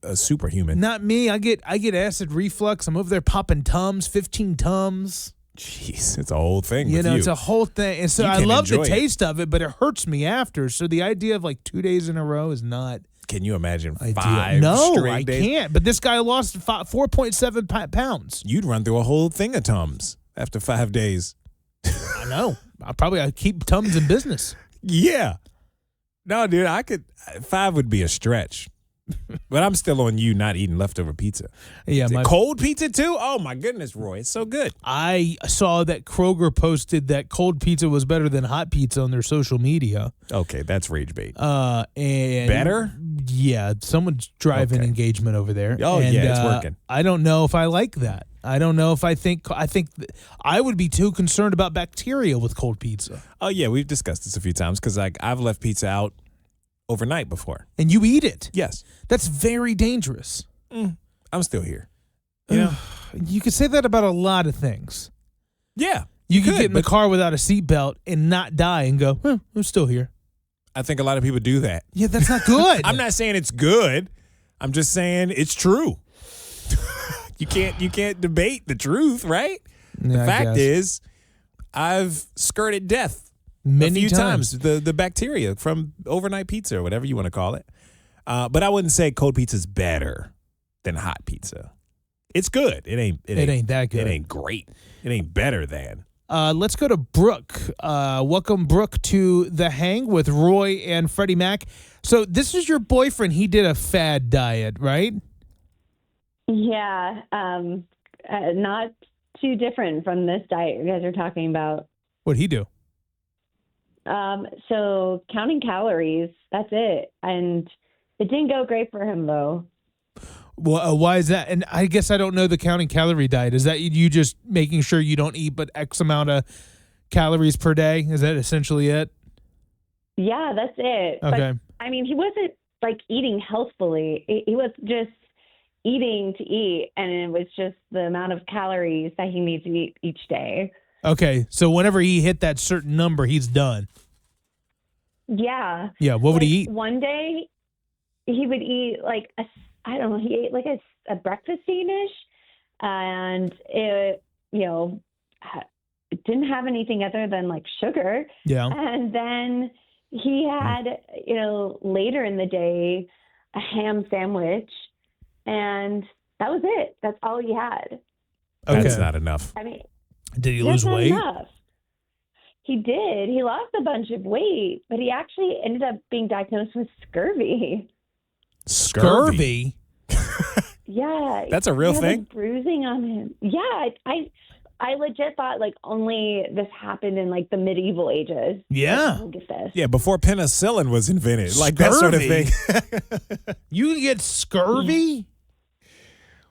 a superhuman. Not me. I get acid reflux. I'm over there popping Tums, 15 Tums. Jeez, it's a whole thing. You with know, you. it's a whole thing. And so You I can love the enjoy it. taste of it, but it hurts me after. So the idea of like 2 days in a row is not Can you imagine ideal. 5 No, straight I days? can't. But this guy lost 4.7 pounds. You'd run through a whole thing of Tums after 5 days. I know. I'd keep Tums in business. Yeah. No, dude, 5 would be a stretch. But I'm still on you not eating leftover pizza. Yeah, Cold pizza too? Oh my goodness, Roy. It's so good. I saw that Kroger posted that cold pizza was better than hot pizza on their social media. Okay, that's rage bait. And Better? Yeah, someone's driving Okay. engagement over there. Oh, and, yeah, it's working. I don't know if I like that. I don't know if I think I would be too concerned about bacteria with cold pizza. Oh yeah, we've discussed this a few times because I've left pizza out overnight before. And you eat it. Yes. That's very dangerous. I'm still here. You know? You could say that about a lot of things. Yeah. You could get in the but car without a seatbelt and not die and go, I'm still here. I think a lot of people do that. Yeah, that's not good. I'm not saying it's good. I'm just saying it's true. You can't debate the truth, right? Yeah, The I fact guess. is, I've skirted death Many a few times. The bacteria from overnight pizza or whatever you want to call it. But I wouldn't say cold pizza's better than hot pizza. It's good. It ain't that good. It ain't great. It ain't better than. Let's go to Brooke. Welcome, Brooke, to The Hang with Roy and Freddie Mac. So this is your boyfriend. He did a fad diet, right? Yeah, not too different from this diet you guys are talking about. What'd he do? So counting calories, that's it. And it didn't go great for him, though. Well, why is that? And I guess I don't know the counting calorie diet. Is that you just making sure you don't eat but X amount of calories per day? Is that essentially it? Yeah, that's it. Okay. But, I mean, he wasn't, like, eating healthfully. He was just eating to eat, and it was just the amount of calories that he needs to eat each day. Okay, so whenever he hit that certain number, he's done. Yeah. Yeah, what would he eat? One day, he would eat, like, he ate, like, a breakfast dish, and it, it didn't have anything other than, like, sugar. Yeah. And then he had, later in the day, a ham sandwich, and that was it. That's all he had. Okay. That's not enough. I mean, Did he that's lose not weight? enough. He did. He lost a bunch of weight, but he actually ended up being diagnosed with scurvy. Scurvy? Yeah. That's a real he had, thing? like, bruising on him. Yeah. I legit thought, like, only this happened in, like, the medieval ages. Yeah. Like, look at this. Yeah, before penicillin was invented. Like that sort of Scurvy? thing. You can get scurvy?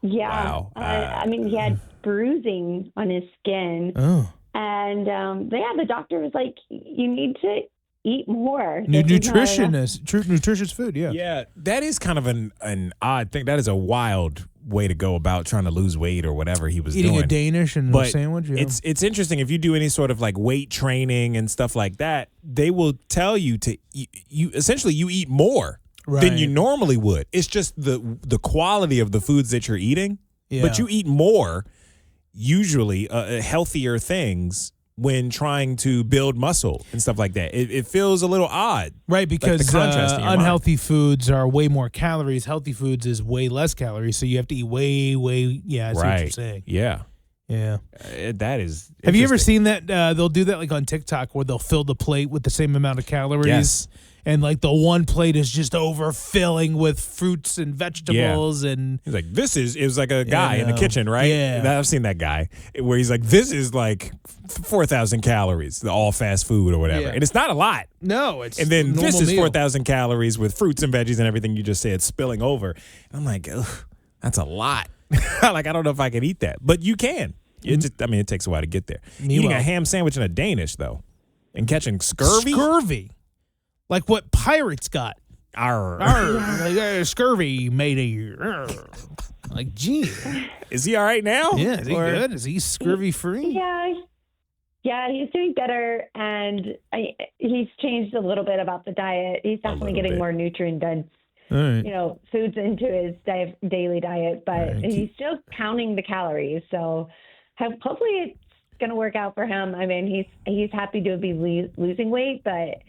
Yeah. Wow. I mean, he had bruising on his skin. Oh. And, the doctor was like, you need to eat more. This is not enough. Nutritious food, yeah. Yeah, that is kind of an odd thing. That is a wild way to go about trying to lose weight or whatever he was Eating doing. a Danish and But a sandwich, yeah. It's interesting if you do any sort of like weight training and stuff like that, they will tell you to you essentially you eat more than you normally would. It's just the quality of the foods that you're eating, but you eat more, usually healthier things when trying to build muscle and stuff like that. It feels a little odd. Right, because like the contrast in your unhealthy foods are way more calories. Healthy foods is way less calories. So you have to eat way, yeah, I see what you're saying. Yeah. Yeah. That is Have you ever interesting. seen that? They'll do that like on TikTok where they'll fill the plate with the same amount of calories. Yes. And like the one plate is just overfilling with fruits and vegetables and He's like, it was like a guy in the know. kitchen, right? Yeah. I've seen that guy where he's like, this is like 4,000 calories, the all fast food or whatever. Yeah. And it's not a lot. no, it's And then a this normal is meal. 4,000 calories with fruits and veggies and everything you just said spilling over. And I'm like, ugh, that's a lot. Like, I don't know if I can eat that, but you can. It takes a while to get there. Eating a ham sandwich and a Danish though, and catching scurvy. Scurvy. Like what pirates got. Like, scurvy, matey. Like, gee. Is he all right now? Yeah, is he good? Is he scurvy free? Yeah, he's doing better, and he's changed a little bit about the diet. He's definitely getting more nutrient-dense, foods into his daily diet, but he's still counting the calories. So hopefully it's going to work out for him. I mean, he's happy to be losing weight, but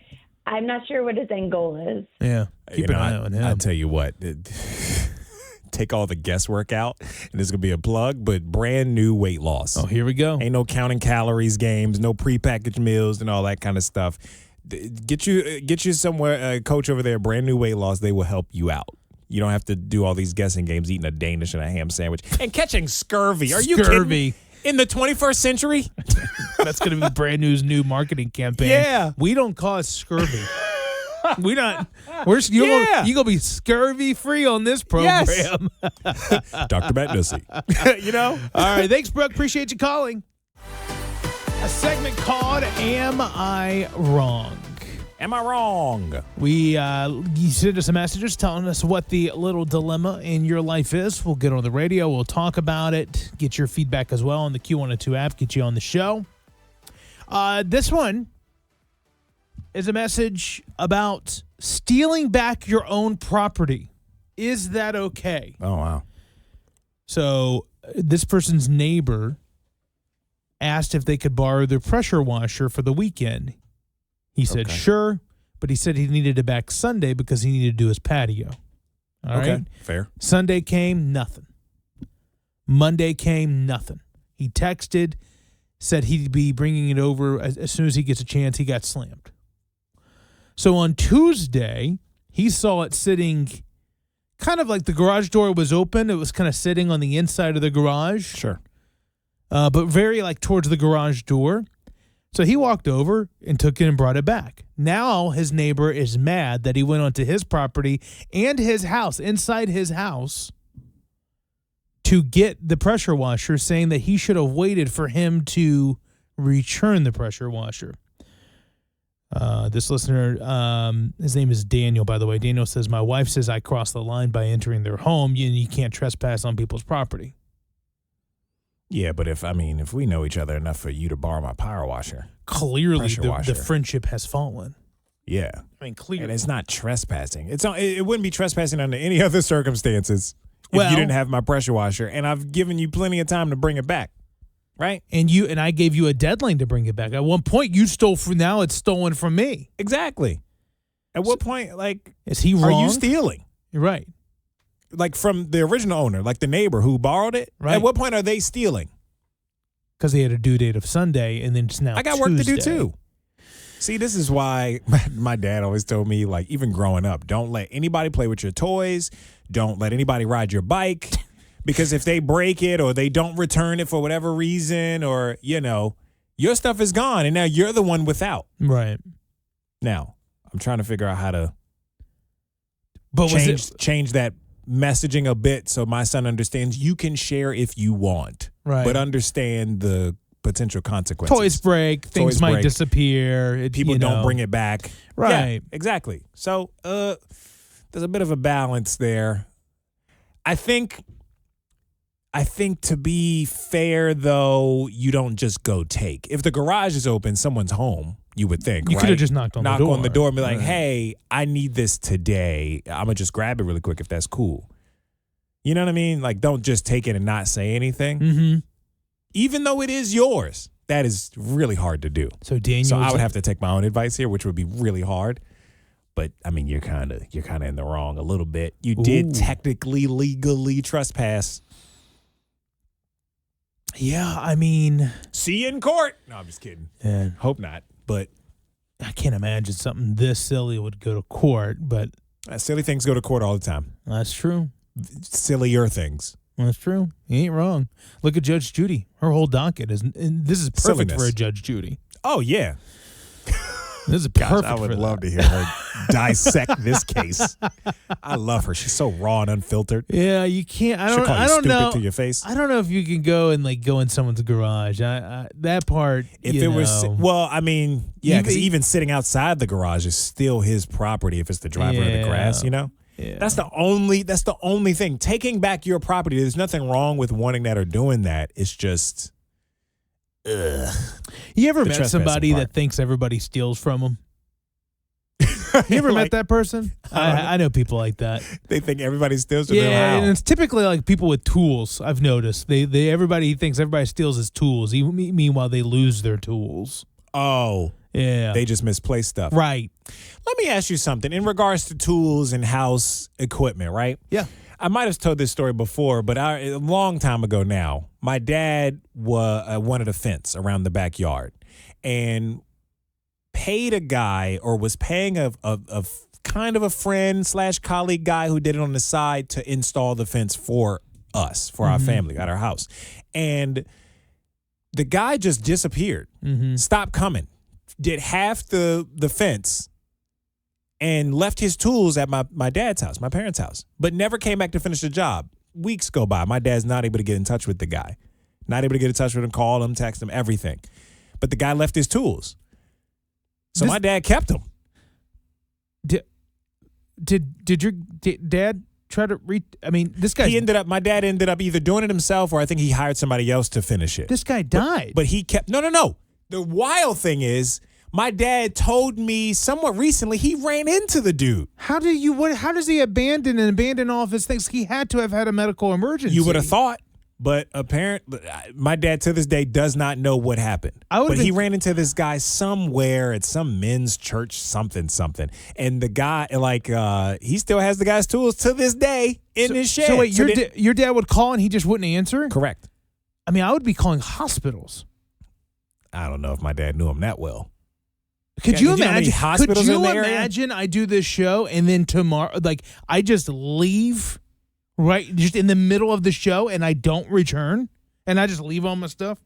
I'm not sure what his end goal is. Yeah, keep an eye on him. I'll tell you what. Take all the guesswork out, and there's going to be a plug, but brand new weight loss. Oh, here we go. Ain't no counting calories games, no prepackaged meals and all that kind of stuff. Get you somewhere, a coach over there, brand new weight loss. They will help you out. You don't have to do all these guessing games, eating a Danish and a ham sandwich, and catching scurvy. Are you kidding? In the 21st century? That's going to be brand new marketing campaign. Yeah. We don't cause scurvy. You're gonna be scurvy free on this program. Yes. Dr. Matt Nussey. All right, thanks, Brooke. Appreciate you calling. A segment called "Am I Wrong?" Am I wrong? You send us some messages telling us what the little dilemma in your life is. We'll get on the radio. We'll talk about it. Get your feedback as well on the Q102 app. Get you on the show. This one is a message about stealing back your own property. Is that okay? Oh, wow. So this person's neighbor asked if they could borrow their pressure washer for the weekend. He said, sure, but he said he needed it back Sunday because he needed to do his patio. All right? Fair. Sunday came, nothing. Monday came, nothing. He texted, said he'd be bringing it over as soon as he gets a chance. He got slammed. So on Tuesday, he saw it sitting kind of like the garage door was open. It was kind of sitting on the inside of the garage. Sure. But very like towards the garage door. So he walked over and took it and brought it back. Now his neighbor is mad that he went onto his property and his house, inside his house, to get the pressure washer, saying that he should have waited for him to return the pressure washer. This listener, his name is Daniel, by the way. Daniel says, my wife says I crossed the line by entering their home, and you can't trespass on people's property. Yeah, but if we know each other enough for you to borrow my power washer. Clearly, the friendship has fallen. Yeah. I mean, clearly. And it's not trespassing. It wouldn't be trespassing under any other circumstances if you didn't have my pressure washer, and I've given you plenty of time to bring it back. Right? And I gave you a deadline to bring it back. At one point, you stole from, now it's stolen from me. Exactly. At what point, is he wrong? Are you stealing? You're right. Like from the original owner, like the neighbor who borrowed it? Right. At what point are they stealing? Because they had a due date of Sunday, and then it's now I got Tuesday. work to do, too. See, this is why my dad always told me, even growing up, don't let anybody play with your toys. Don't let anybody ride your bike. Because if they break it or they don't return it for whatever reason or, your stuff is gone and now you're the one without. Right. Now, I'm trying to figure out how to But change that messaging a bit so my son understands you can share if you want. Right. But understand the potential consequences. Toys break. Things might disappear. People don't bring it back. Right. Yeah, exactly. So there's a bit of a balance there. I think to be fair, though, you don't just go take. If the garage is open, someone's home, you would think, You could have just knocked on the door. Knock on the door and be like, hey, I need this today. I'm going to just grab it really quick if that's cool. You know what I mean? Don't just take it and not say anything. Mm-hmm. Even though it is yours, that is really hard to do. So I would have to take my own advice here, which would be really hard. But you're kind of in the wrong a little bit. You did technically legally trespass. Yeah, see you in court. No, I'm just kidding. Yeah. Hope not. But I can't imagine something this silly would go to court. But silly things go to court all the time. That's true. Sillier things. That's true. You ain't wrong. Look at Judge Judy. Her whole docket is. And this is perfect for a Judge Judy. Oh yeah. This is Gosh, perfect. I would for love that. to hear her dissect this case. I love her. She's so raw and unfiltered. Yeah, you can't. She'll call you stupid know to your face. I don't know if you can go in someone's garage. That part. If it was, well, I mean, yeah, because even sitting outside the garage is still his property. If it's the driveway or the grass, Yeah. That's the only thing. Taking back your property, there's nothing wrong with wanting that or doing that. It's just, ugh. You ever The met trespassing somebody part. that thinks everybody steals from them? You ever met that person? I know people like that. They think everybody steals from them. Yeah, and How? it's typically like people with tools. I've noticed everybody thinks everybody steals his tools. Meanwhile, they lose their tools. Oh, Yeah, they just misplace stuff. right. Let me ask you something in regards to tools and house equipment, right? Yeah. I might have told this story before, but a long time ago now, my dad wanted a fence around the backyard and paid a guy or was paying a kind of a friend / colleague guy who did it on the side to install the fence for us, for our family at our house. And the guy just disappeared, stopped coming, did half the fence and left his tools at my dad's house, my parents' house, but never came back to finish the job. Weeks go by. My dad's not able to get in touch with the guy. Not able to get in touch with him, call him, text him, everything. But the guy left his tools. So my dad kept them. Did your dad try to I mean, this guy. My dad ended up either doing it himself or I think he hired somebody else to finish it. This guy died. But he kept, no. The wild thing is, my dad told me somewhat recently he ran into the dude. How does he abandon all of his things? He had to have had a medical emergency. You would have thought, but apparently, my dad to this day does not know what happened. But he ran into this guy somewhere at some men's church, something. And the guy, he still has the guy's tools to this day in his shed. So wait, your dad would call and he just wouldn't answer? Correct. I mean, I would be calling hospitals. I don't know if my dad knew him that well. Could you imagine? Hospitals Could you in the area? imagine I do this show and then tomorrow, I just leave, right, just in the middle of the show, and I don't return, and I just leave all my stuff?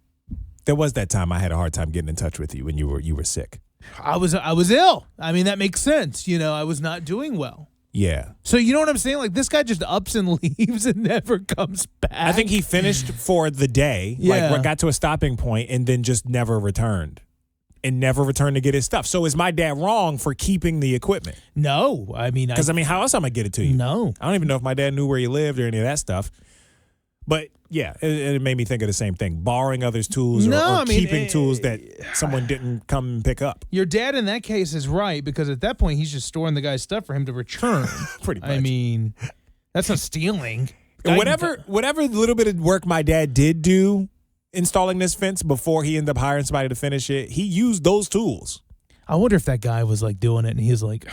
There was that time I had a hard time getting in touch with you when you were sick. I was ill. I mean, that makes sense. I was not doing well. Yeah. So you know what I'm saying? Like, this guy just ups and leaves and never comes back. I think he finished for the day, got to a stopping point, and then just never returned. And never returned to get his stuff. So is my dad wrong for keeping the equipment? No. I mean, because how else am I get it to you? No. I don't even know if my dad knew where he lived or any of that stuff. But yeah, it made me think of the same thing: borrowing others' tools or keeping tools that someone didn't come and pick up. Your dad in that case is right, because at that point he's just storing the guy's stuff for him to return. Pretty much. I mean, that's not stealing. And whatever little bit of work my dad did do installing this fence before he ended up hiring somebody to finish it, he used those tools. I wonder if that guy was doing it and he's like,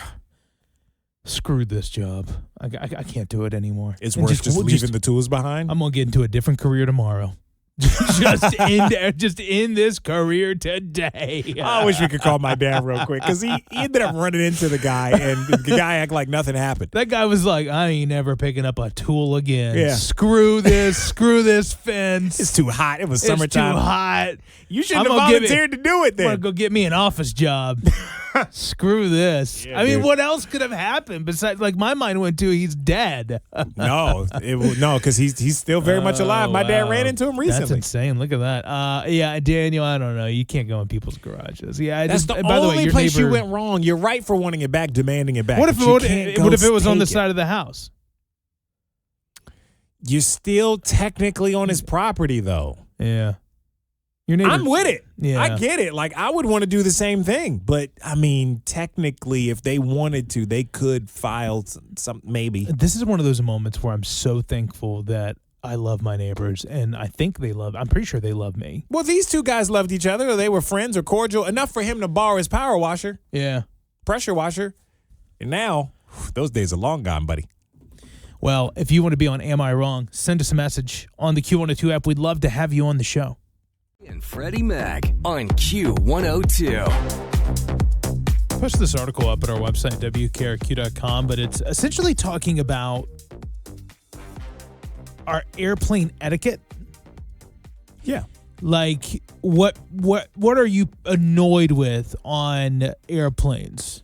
screw this job. I can't do it anymore. It's worth just leaving the tools behind. I'm going to get into a different career tomorrow. just end this career today. I wish we could call my dad real quick, because he ended up running into the guy, and the guy acted like nothing happened. That guy was like, I ain't never picking up a tool again. Yeah. Screw this fence. It's too hot. It was summertime. It's too hot. You shouldn't have volunteered to do it then. I'm going to go get me an office job. Screw this. Yeah, I mean, dude. what else could have happened besides, my mind went to he's dead. No, because he's still very much alive. My dad ran into him recently. That's insane. Look at that. Yeah, Daniel, I don't know. You can't go in people's garages. Yeah, That's the only place you went wrong. You're right for wanting it back, demanding it back. What if it was on the side of the house? You're still technically on his property, though. Yeah. Your neighbor, I'm with it. Yeah. I get it. I would want to do the same thing. But, I mean, technically, if they wanted to, they could file some maybe. This is one of those moments where I'm so thankful that I love my neighbors, and I'm pretty sure they love me. Well, these two guys loved each other, or they were friends or cordial enough for him to borrow his power washer. Yeah. Pressure washer. And now, those days are long gone, buddy. Well, if you want to be on Am I Wrong, send us a message on the Q102 app. We'd love to have you on the show. And Freddie Mac on Q102. Post this article up at our website, WKRQ.com, but it's essentially talking about our airplane etiquette. Yeah. Like, what are you annoyed with on airplanes?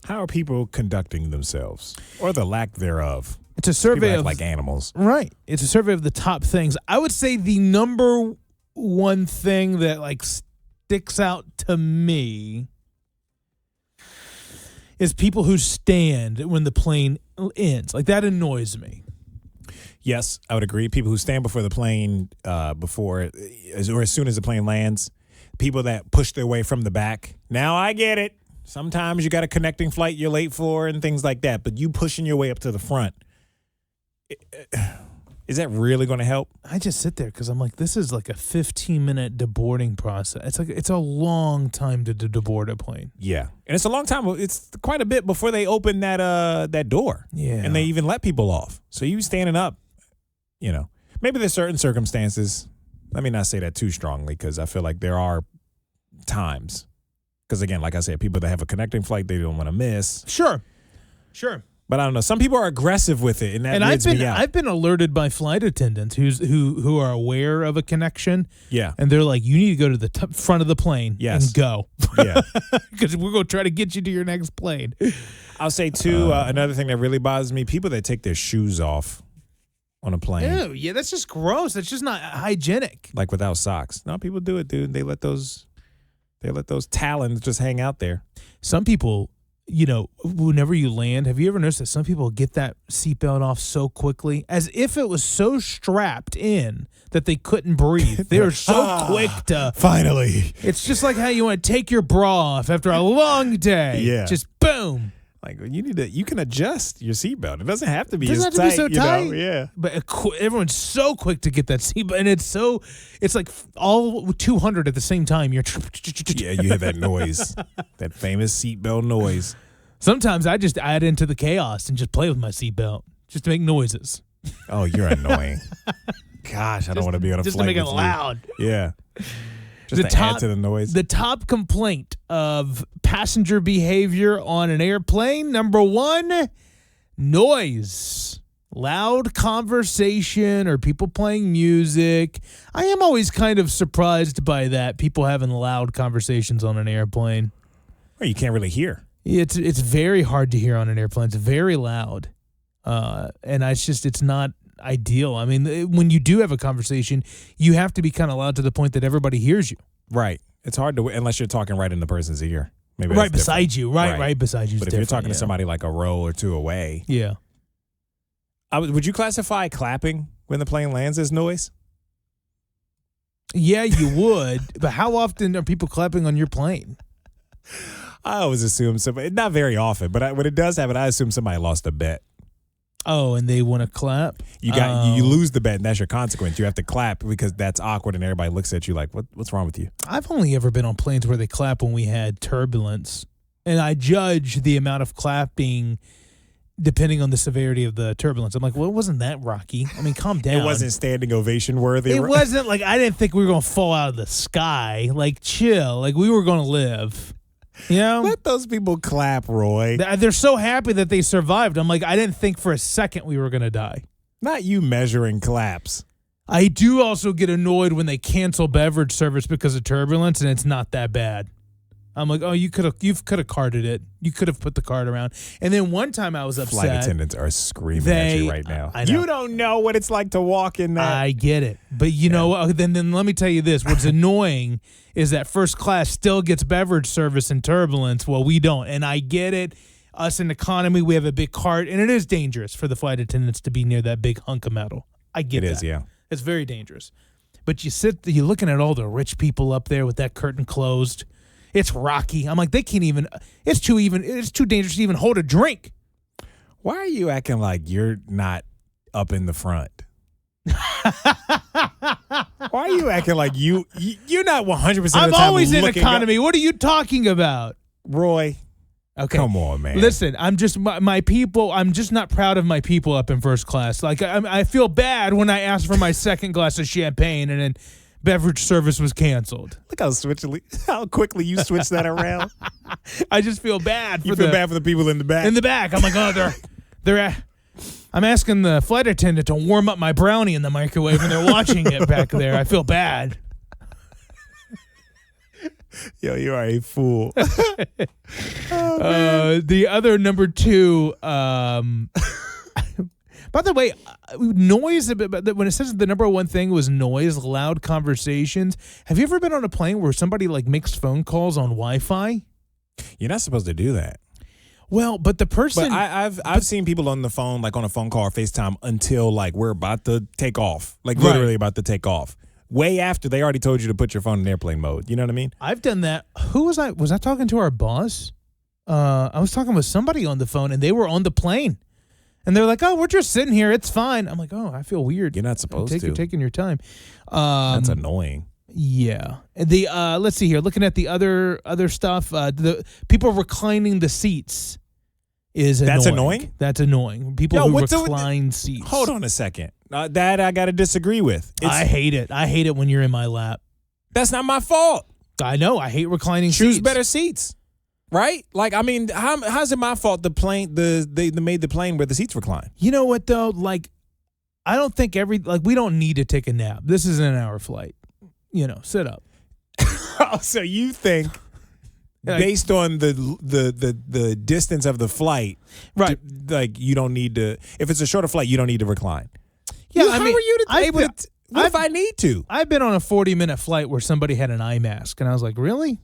How are people conducting themselves, or the lack thereof? It's a survey People act of like animals. Right. It's a survey of the top things. I would say the number one thing that like sticks out to me is people who stand when the plane ends. Like, that annoys me. Yes, I would agree. People who stand before the plane or as soon as the plane lands. People that push their way from the back. Now I get it. Sometimes you got a connecting flight you're late for and things like that. But you pushing your way up to the front, is that really going to help? I just sit there because I'm like, this is like a 15-minute deboarding process. It's a long time to deboard a plane. Yeah, and it's a long time. It's quite a bit before they open that door. Yeah, and they even let people off. So you standing up, maybe there's certain circumstances. Let me not say that too strongly because I feel like there are times. Because again, like I said, people that have a connecting flight they don't want to miss. Sure. But I don't know. Some people are aggressive with it, and that weirds me out. I've been alerted by flight attendants who are aware of a connection. Yeah, and they're like, "You need to go to the front of the plane and go." Yeah, because we're gonna try to get you to your next plane. I'll say too. Another thing that really bothers me: people that take their shoes off on a plane. Ew, yeah, that's just gross. That's just not hygienic. Like without socks. No, people do it, dude. They let those talons just hang out there. Some people, whenever you land, have you ever noticed that some people get that seatbelt off so quickly, as if it was so strapped in that they couldn't breathe? They were so quick to. Finally. It's just like how you want to take your bra off after a long day. Yeah. Just boom. Like you can adjust your seatbelt. It doesn't have to be It doesn't as have to be so tight. Yeah. But everyone's so quick to get that seatbelt, and it's like all 200 at the same time. You're yeah, you hear that noise, that famous seatbelt noise. Sometimes I just add into the chaos and just play with my seatbelt just to make noises. Oh, you're annoying. Gosh, I don't want to be on a just flight to make it with loud. You. Yeah. Just add to the noise. The top complaint of passenger behavior on an airplane, number one, noise. Loud conversation or people playing music. I am always kind of surprised by that, people having loud conversations on an airplane. Well, you can't really hear. It's very hard to hear on an airplane. It's very loud. And it's not ideal. I mean, when you do have a conversation, you have to be kind of loud to the point that everybody hears you. Right. It's hard to, unless you're talking right in the person's ear. Maybe right beside you. Right beside you. But if you're talking to somebody like a row or two away. Yeah. Would you classify clapping when the plane lands as noise? Yeah, you would. But how often are people clapping on your plane? I always assume somebody, not very often, but when it does happen, I assume somebody lost a bet. Oh, and they want to clap? You lose the bet, and that's your consequence. You have to clap because that's awkward, and everybody looks at you like, what's wrong with you? I've only ever been on planes where they clap when we had turbulence, and I judge the amount of clapping depending on the severity of the turbulence. I'm like, well, it wasn't that rocky. I mean, calm down. It wasn't standing ovation worthy. It wasn't like I didn't think we were going to fall out of the sky. Like, chill. Like, we were going to live. Let those people clap, Roy. They're so happy that they survived. I'm like, I didn't think for a second we were going to die. Not you measuring claps. I do also get annoyed when they cancel beverage service because of turbulence, and it's not that bad. I'm like, oh, you could have carded it. You could have put the card around. And then one time I was upset. Flight attendants are screaming at you right now. I know. You don't know what it's like to walk in that. I get it. But then let me tell you this. What's annoying is that first class still gets beverage service in turbulence. Well, we don't. And I get it. Us in economy, we have a big cart, and it is dangerous for the flight attendants to be near that big hunk of metal. I get it. It is, yeah. It's very dangerous. But you're looking at all the rich people up there with that curtain closed. It's rocky. I'm like, they can't even. It's too dangerous to even hold a drink. Why are you acting like you're not up in the front? Why are you acting like you're not 100% of the time? I'm always in looking economy. up? What are you talking about, Roy? Okay, come on, man. Listen, I'm just my people. I'm just not proud of my people up in first class. Like I feel bad when I asked for my second glass of champagne and then beverage service was canceled. Look how quickly you switch that around. I just feel bad. You feel bad for the people in the back. In the back, I'm like, oh, they're. I'm asking the flight attendant to warm up my brownie in the microwave, and they're watching it back there. I feel bad. Yo, you are a fool. The other number 2. By the way, noise. When it says the number 1 thing was noise, loud conversations. Have you ever been on a plane where somebody like makes phone calls on Wi-Fi? You're not supposed to do that. Well, but the person. But I've seen people on the phone, like on a phone call or FaceTime, until like we're about to take off, like literally about to take off. Way after they already told you to put your phone in airplane mode. You know what I mean? I've done that. Who was I? Was I talking to our boss? I was talking with somebody on the phone, and they were on the plane. And they're like, "Oh, we're just sitting here. It's fine." I'm like, "Oh, I feel weird." You're not supposed to. You're taking your time. That's annoying. Yeah. The let's see here. Looking at the other stuff, the people reclining the seats is annoying. That's annoying? That's annoying. People who recline seats. Hold on a second. That I got to disagree with. I hate it. I hate it when you're in my lap. That's not my fault. I know. I hate reclining Choose seats. better seats. Right? Like, I mean, how's it my fault they made the plane where the seats recline? You know what, though? Like, I don't think we don't need to take a nap. This is an hour flight. Sit up. So you think, based on the distance of the flight, right? Like, you don't need to, if it's a shorter flight, you don't need to recline. Yeah, how are you able to, what if I need to? I've been on a 40-minute flight where somebody had an eye mask, and I was like, really?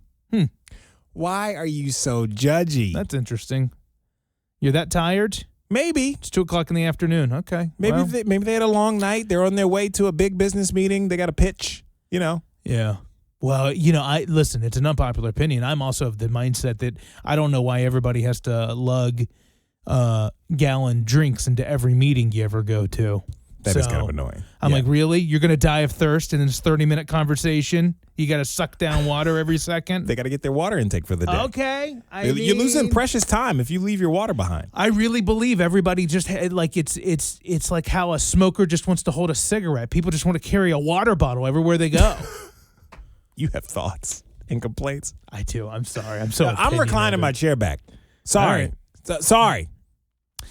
Why are you so judgy? That's interesting. You're that tired? Maybe. It's 2:00 in the afternoon. Okay. Maybe they had a long night. They're on their way to a big business meeting. They got a pitch, Yeah. Well, listen, it's an unpopular opinion. I'm also of the mindset that I don't know why everybody has to lug gallon drinks into every meeting you ever go to. That is kind of annoying. I'm like, really? You're going to die of thirst in this 30-minute conversation? You got to suck down water every second? They got to get their water intake for the day. Okay. You're losing precious time if you leave your water behind. I really believe everybody just like it's like how a smoker just wants to hold a cigarette. People just want to carry a water bottle everywhere they go. You have thoughts and complaints. I do. I'm sorry. I'm reclining my chair back. Sorry. Right. Sorry.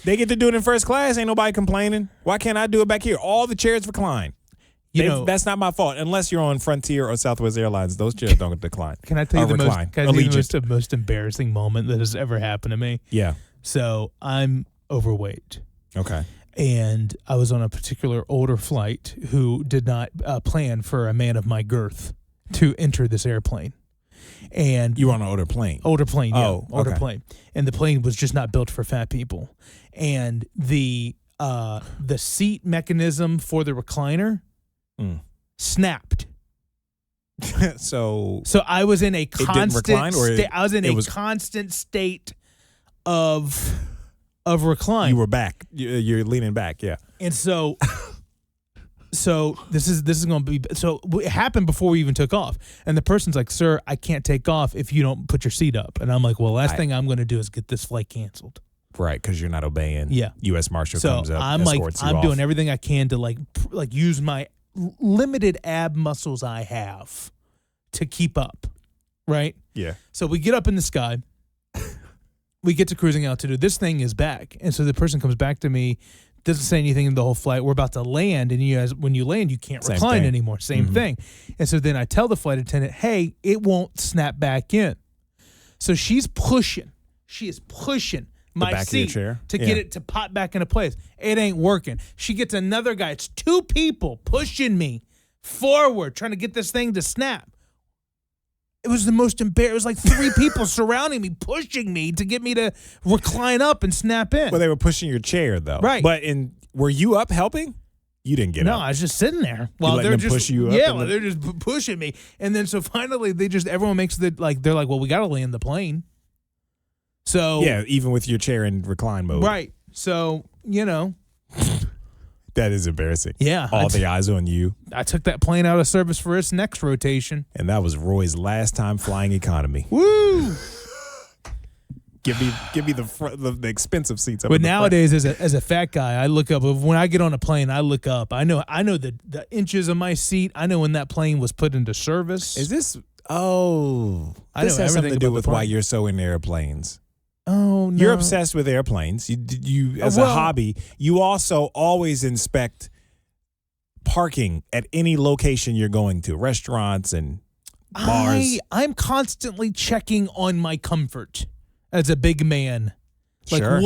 They get to do it in first class. Ain't nobody complaining. Why can't I do it back here? All the chairs recline. That's not my fault. Unless you're on Frontier or Southwest Airlines, those chairs don't decline. Can I tell you the most embarrassing moment that has ever happened to me? Yeah. So I'm overweight. Okay. And I was on a particular older flight who did not plan for a man of my girth to enter this airplane. And you were on an older plane. Older plane, yeah. Oh, older okay. plane. And the plane was just not built for fat people. And the seat mechanism for the recliner snapped. So I was in a constant constant state of recline. You were back. You're leaning back, yeah. And so this is going to be it happened before we even took off. And the person's like, "Sir, I can't take off if you don't put your seat up." And I'm like, "Well, last thing I'm going to do is get this flight canceled." Right, because you're not obeying. Yeah. U.S. Marshal comes up, I'm escorts you I'm off. doing everything I can to like use my limited ab muscles I have to keep up. Right? Yeah. So we get up in the sky. We get to cruising altitude. This thing is back. And so the person comes back to me, doesn't say anything in the whole flight. We're about to land, and when you land, you can't recline anymore. Same thing. And so then I tell the flight attendant, "Hey, it won't snap back in." So she's pushing. She is pushing my back seat of your chair? to get it to pop back into place. It ain't working. She gets another guy. It's two people pushing me forward, trying to get this thing to snap. It was the most embarrassing. It was like three people surrounding me, pushing me to get me to recline up and snap in. Well, they were pushing your chair, though. Right. But were you up helping? You didn't get up. No, I was just sitting there while they're just push you up. Yeah, while they're just pushing me. And then so finally everyone makes they're like, "Well, we got to land the plane." So yeah, even with your chair in recline mode. Right. So, that is embarrassing. Yeah. All the eyes on you. I took that plane out of service for its next rotation. And that was Roy's last time flying economy. Woo! Give me the expensive seats up. But nowadays, as a fat guy, I look up. When I get on a plane, I look up. I know the inches of my seat. I know when that plane was put into service. Is this? Oh, this has something to do with why you're so into airplanes. Oh, no. You're obsessed with airplanes. You as a hobby. You also always inspect parking at any location you're going to, restaurants and Mars. I'm constantly checking on my comfort as a big man. Like, Sure.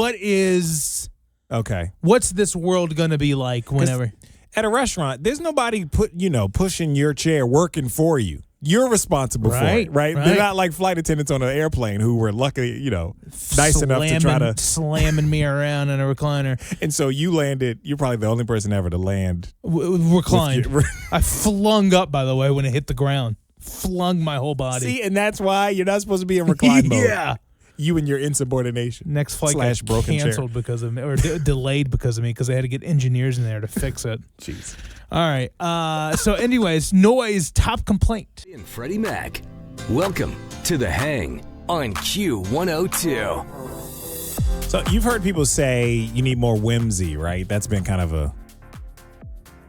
what's this world going to be like whenever? At a restaurant, there's nobody pushing your chair, working for you. You're responsible for it, right? They're not like flight attendants on an airplane who were lucky, nice enough to try to slamming me around in a recliner. And so you landed. You're probably the only person ever to land Reclined. I flung up, by the way, when it hit the ground. Flung my whole body. See, and that's why you're not supposed to be in recline mode. Yeah. You and your insubordination. Next flight got broken canceled chair. because of me, or delayed because of me, because they had to get engineers in there to fix it. Jeez. All right. So, anyways, noise top complaint. And Freddie Mac. Welcome to The Hang on Q102. So you've heard people say you need more whimsy, right? That's been kind of a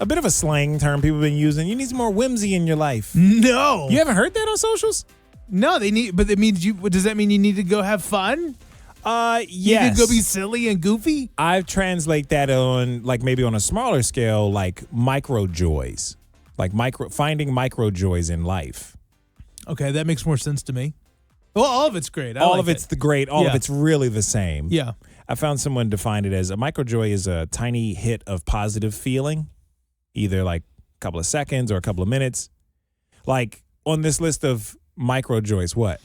bit of a slang term people have been using. You need some more whimsy in your life. No. You haven't heard that on socials? No, but it means does that mean you need to go have fun? Yes. You need to go be silly and goofy? I translate that on maybe on a smaller scale, like micro joys. Like finding micro joys in life. Okay, that makes more sense to me. Well, all of it's great. All of it's great. All of Yeah. it's really the same. Yeah. I found someone defined it as a micro joy is a tiny hit of positive feeling, either like a couple of seconds or a couple of minutes. Like on this list of micro joys, what?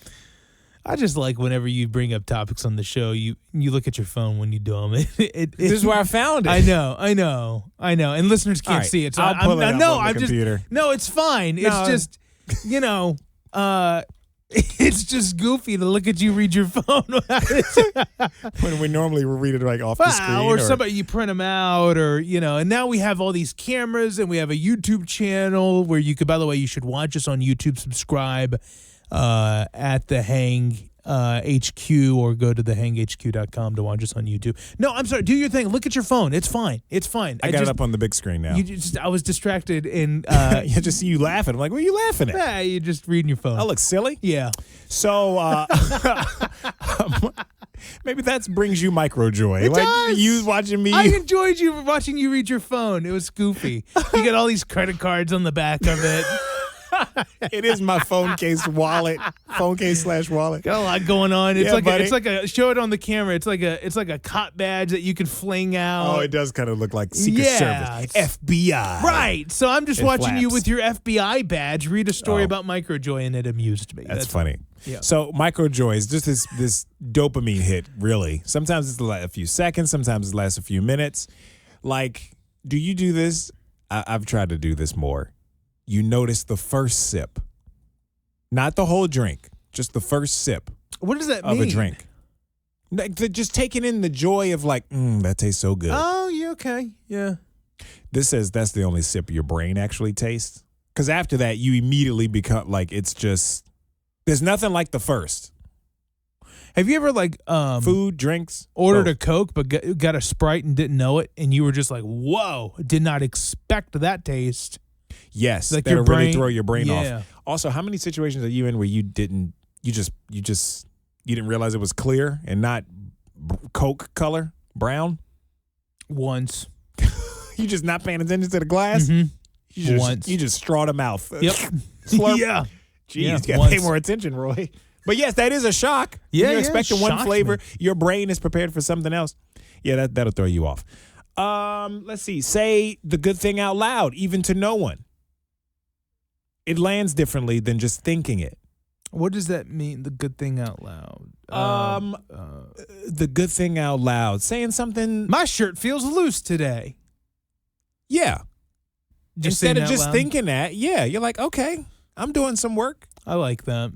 I just like whenever you bring up topics on the show, you look at your phone when you do them. This is where I found it. I know. And listeners can't right, see it. So I'll pull it up on the computer. No, it's fine. No. It's just, it's just goofy to look at you read your phone. When we normally read it like off the screen. Or somebody, you print them out and now we have all these cameras and we have a YouTube channel where you could, by the way, you should watch us on YouTube, subscribe at The Hang HQ, or go to thehanghq.com to watch us on YouTube. No, I'm sorry. Do your thing. Look at your phone. It's fine. I got it up on the big screen now. I was distracted and I just see you laughing. I'm like, what are you laughing at? You're just reading your phone. I look silly? Yeah. So maybe that brings you micro joy. It like does. You watching me. I enjoyed watching you read your phone. It was goofy. You got all these credit cards on the back of it. It is my phone case wallet. Phone case / wallet. Got a lot going on. It's buddy. it's like a show it on the camera. It's like a cop badge that you can fling out. Oh, it does kind of look like Secret Service. FBI. Right. So I'm just It watching you flaps. with your FBI badge read a story about microjoy, and it amused me. That's funny. Yeah. So micro joy is just this dopamine hit, really. Sometimes it's a few seconds. Sometimes it lasts a few minutes. Like, do you do this? I've tried to do this more. You notice the first sip. Not the whole drink, just the first sip. What does that mean? Of a drink. Like, just taking in the joy of like, that tastes so good. Oh, yeah, okay. Yeah. This says that's the only sip your brain actually tastes. Because after that, you immediately become like, it's just, there's nothing like the first. Have you ever food, drinks, ordered both. a Coke but got a Sprite and didn't know it, and you were just like, whoa, didn't not expect that taste? Yes, Like that'll your brain, really throw your brain yeah. off. Also, how many situations are you in where you didn't realize it was clear and not Coke color, brown? Once. You just not paying attention to the glass? Mm-hmm. Once. You just strawed a mouth. Yep. Slurp. Yeah. Jeez, Yeah, you got to once. pay more attention, Roy. But yes, that is a shock. Yeah, You're yeah, expecting one shocked flavor. me. Your brain is prepared for something else. Yeah, that'll throw you off. Let's see. Say the good thing out loud, even to no one. It lands differently than just thinking it. What does that mean, the good thing out loud? The good thing out loud. Saying something. My shirt feels loose today. Yeah. Just Instead saying of out just loud? thinking that, yeah, you're like, okay, I'm doing some work. I like that.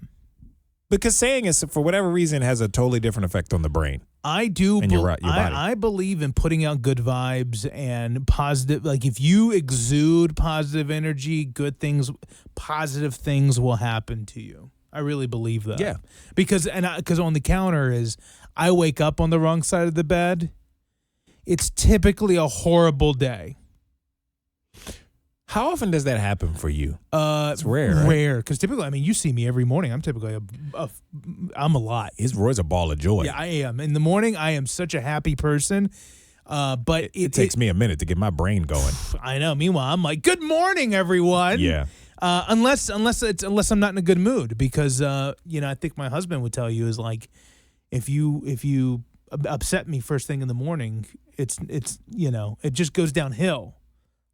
Because saying it, for whatever reason, has a totally different effect on the brain. I do. And your body. I believe in putting out good vibes and positive. Like, if you exude positive energy, good things, positive things will happen to you. I really believe that. Yeah. Because on the counter is, I wake up on the wrong side of the bed. It's typically a horrible day. How often does that happen for you? It's rare, right? Rare, because typically, I mean, you see me every morning. I'm typically I'm a lot. Roy's a ball of joy. Yeah, I am. In the morning, I am such a happy person. But it takes me a minute to get my brain going. I know. Meanwhile, I'm like, good morning, everyone. Yeah. Unless I'm not in a good mood, because I think my husband would tell you is like, if you upset me first thing in the morning, it just goes downhill.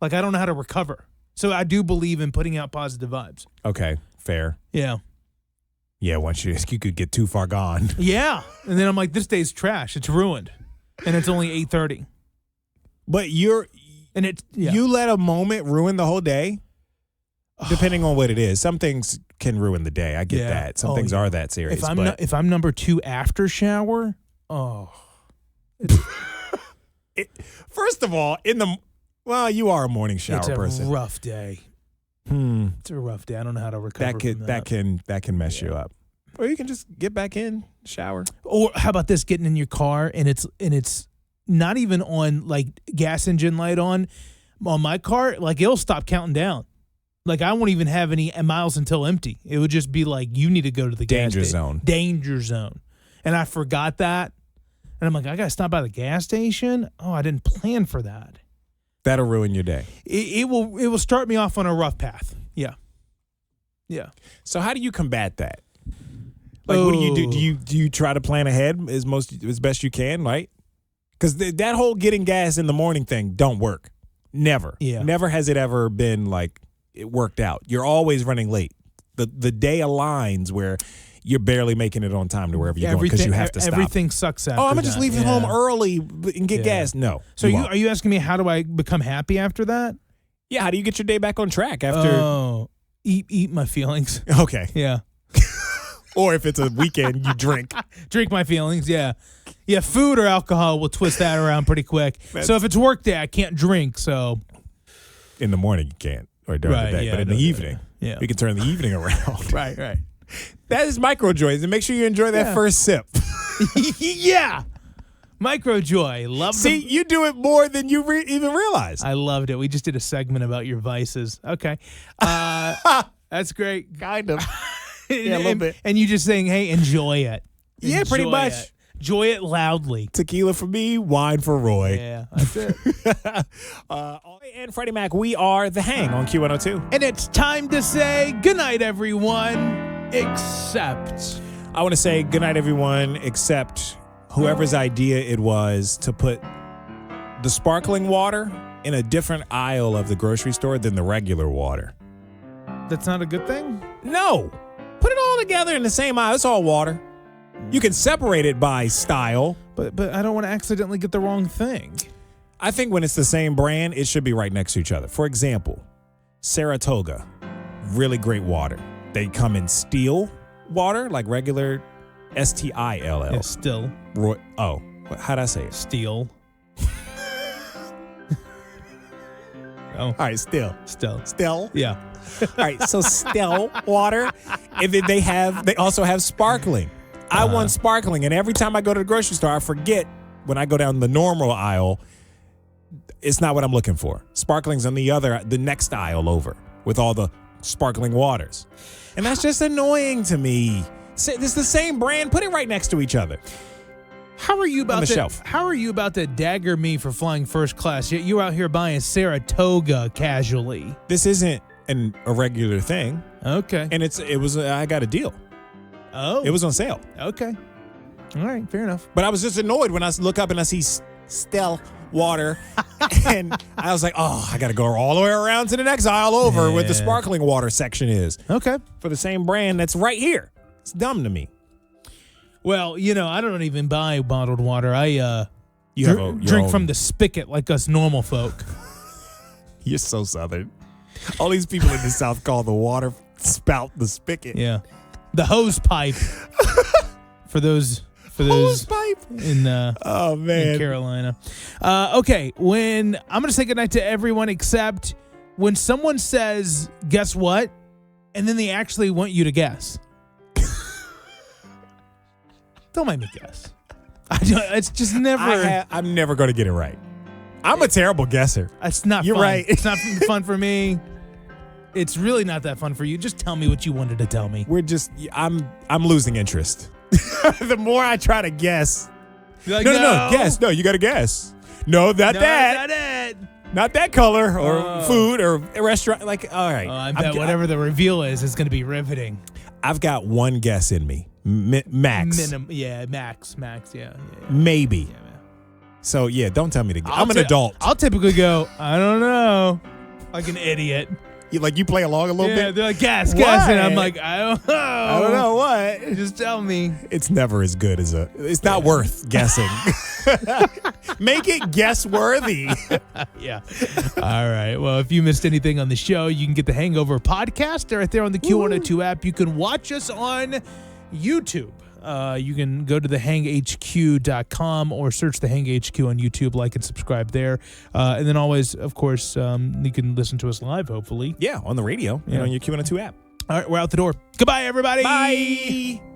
Like, I don't know how to recover. So I do believe in putting out positive vibes. Okay, fair. Yeah. Yeah, once you could get too far gone. Yeah. And then I'm like, this day's trash. It's ruined. And it's only 8:30. But you let a moment ruin the whole day? Depending on what it is. Some things can ruin the day. I get that. Some things are that serious. If I'm number 2 after shower, first of all, you are a morning shower person. It's a rough day. It's a rough day. I don't know how to recover from that. That can mess you up. Or you can just get back in, shower. Or how about this, getting in your car and it's not even on like gas engine light on my car, like it'll stop counting down. Like I won't even have any miles until empty. It would just be like, you need to go to the danger zone. Danger zone. And I forgot that. And I'm like, I got to stop by the gas station. Oh, I didn't plan for that. That'll ruin your day. It will start me off on a rough path. Yeah. Yeah. So how do you combat that? Like, what do you do? Do you try to plan ahead as best you can, right? Because that whole getting gas in the morning thing don't work. Never. Yeah. Never has it ever been like it worked out. You're always running late. The day aligns where you're barely making it on time to wherever you're going because you have to stop. Everything sucks after I'm going to just leave home early and get gas. No. So are you asking me, how do I become happy after that? Yeah, how do you get your day back on track after? Eat my feelings. Okay. Yeah. Or if it's a weekend, you drink. Drink my feelings, yeah. Yeah, food or alcohol will twist that around pretty quick. So if it's work day, I can't drink, so. In the morning, you can't. Or during the day. But in the evening, we can turn the evening around. Right. That is micro joys. And make sure you enjoy that first sip. Yeah. Micro joy. See, you do it more than you even realize. I loved it. We just did a segment about your vices. Okay. That's great. Kind of. Yeah, a little bit. And you just saying, hey, enjoy it. Yeah, pretty much. Enjoy it loudly. Tequila for me, wine for Roy. Yeah, that's it. And Freddie Mac, we are The Hang on Q102. And it's time to say goodnight, everyone, except... I want to say goodnight, everyone, except whoever's idea it was to put the sparkling water in a different aisle of the grocery store than the regular water. That's not a good thing? No. Put it all together in the same aisle. It's all water. You can separate it by style. But I don't want to accidentally get the wrong thing. I think when it's the same brand, it should be right next to each other. For example, Saratoga, really great water. They come in still water, like regular STILL. Yeah, still. How'd I say it? Steel. Oh. All right, still. Yeah. All right, so still water. And then they also have sparkling. I want sparkling, and every time I go to the grocery store, I forget when I go down the normal aisle, it's not what I'm looking for. Sparkling's on the next aisle over with all the sparkling waters. And that's just annoying to me. It's the same brand. Put it right next to each other. How are you about on the to, shelf. How are you about to dagger me for flying first class? Yet you're out here buying Saratoga casually. This isn't a regular thing. Okay. And I got a deal. Oh. It was on sale. Okay. All right, fair enough. But I was just annoyed when I look up and I see still water. And I was like, I got to go all the way around to the next aisle over where the sparkling water section is. Okay. For the same brand that's right here. It's dumb to me. Well, I don't even buy bottled water. I drink from the spigot like us normal folk. You're so Southern. All these people in the South call the water spout the spigot. Yeah. The hose pipe. for those hose pipe in in Carolina. Okay, when I'm going to say goodnight to everyone except when someone says, guess what? And then they actually want you to guess. Don't make me guess. It's just never. I'm never going to get it right. I'm a terrible guesser. It's not You're fun. right. It's not fun for me. It's really not that fun for you. Just tell me what you wanted to tell me. I'm losing interest. The more I try to guess. Like, No, guess. No, you got to guess. No, not that. Not it. Not that color or food or a restaurant. Like, all right. I bet whatever the reveal is going to be riveting. I've got one guess in me. Max. Max, yeah. Maybe. Yeah, so, yeah, don't tell me to guess. I'm an adult. I'll typically go, I don't know, like an idiot. You play along a little bit? Yeah, they're like, guess. And I'm like, I don't know. I don't know what. Just tell me. It's never as good as it's not worth guessing. Make it guess worthy. Yeah. All right. Well, if you missed anything on the show, you can get the Hangover podcast right there on the Q102 app. You can watch us on YouTube. You can go to thehangHQ.com or search the Hang HQ on YouTube, like and subscribe there. And then always, of course, you can listen to us live, hopefully. Yeah, on the radio and on your Q102 app. All right, we're out the door. Goodbye, everybody. Bye.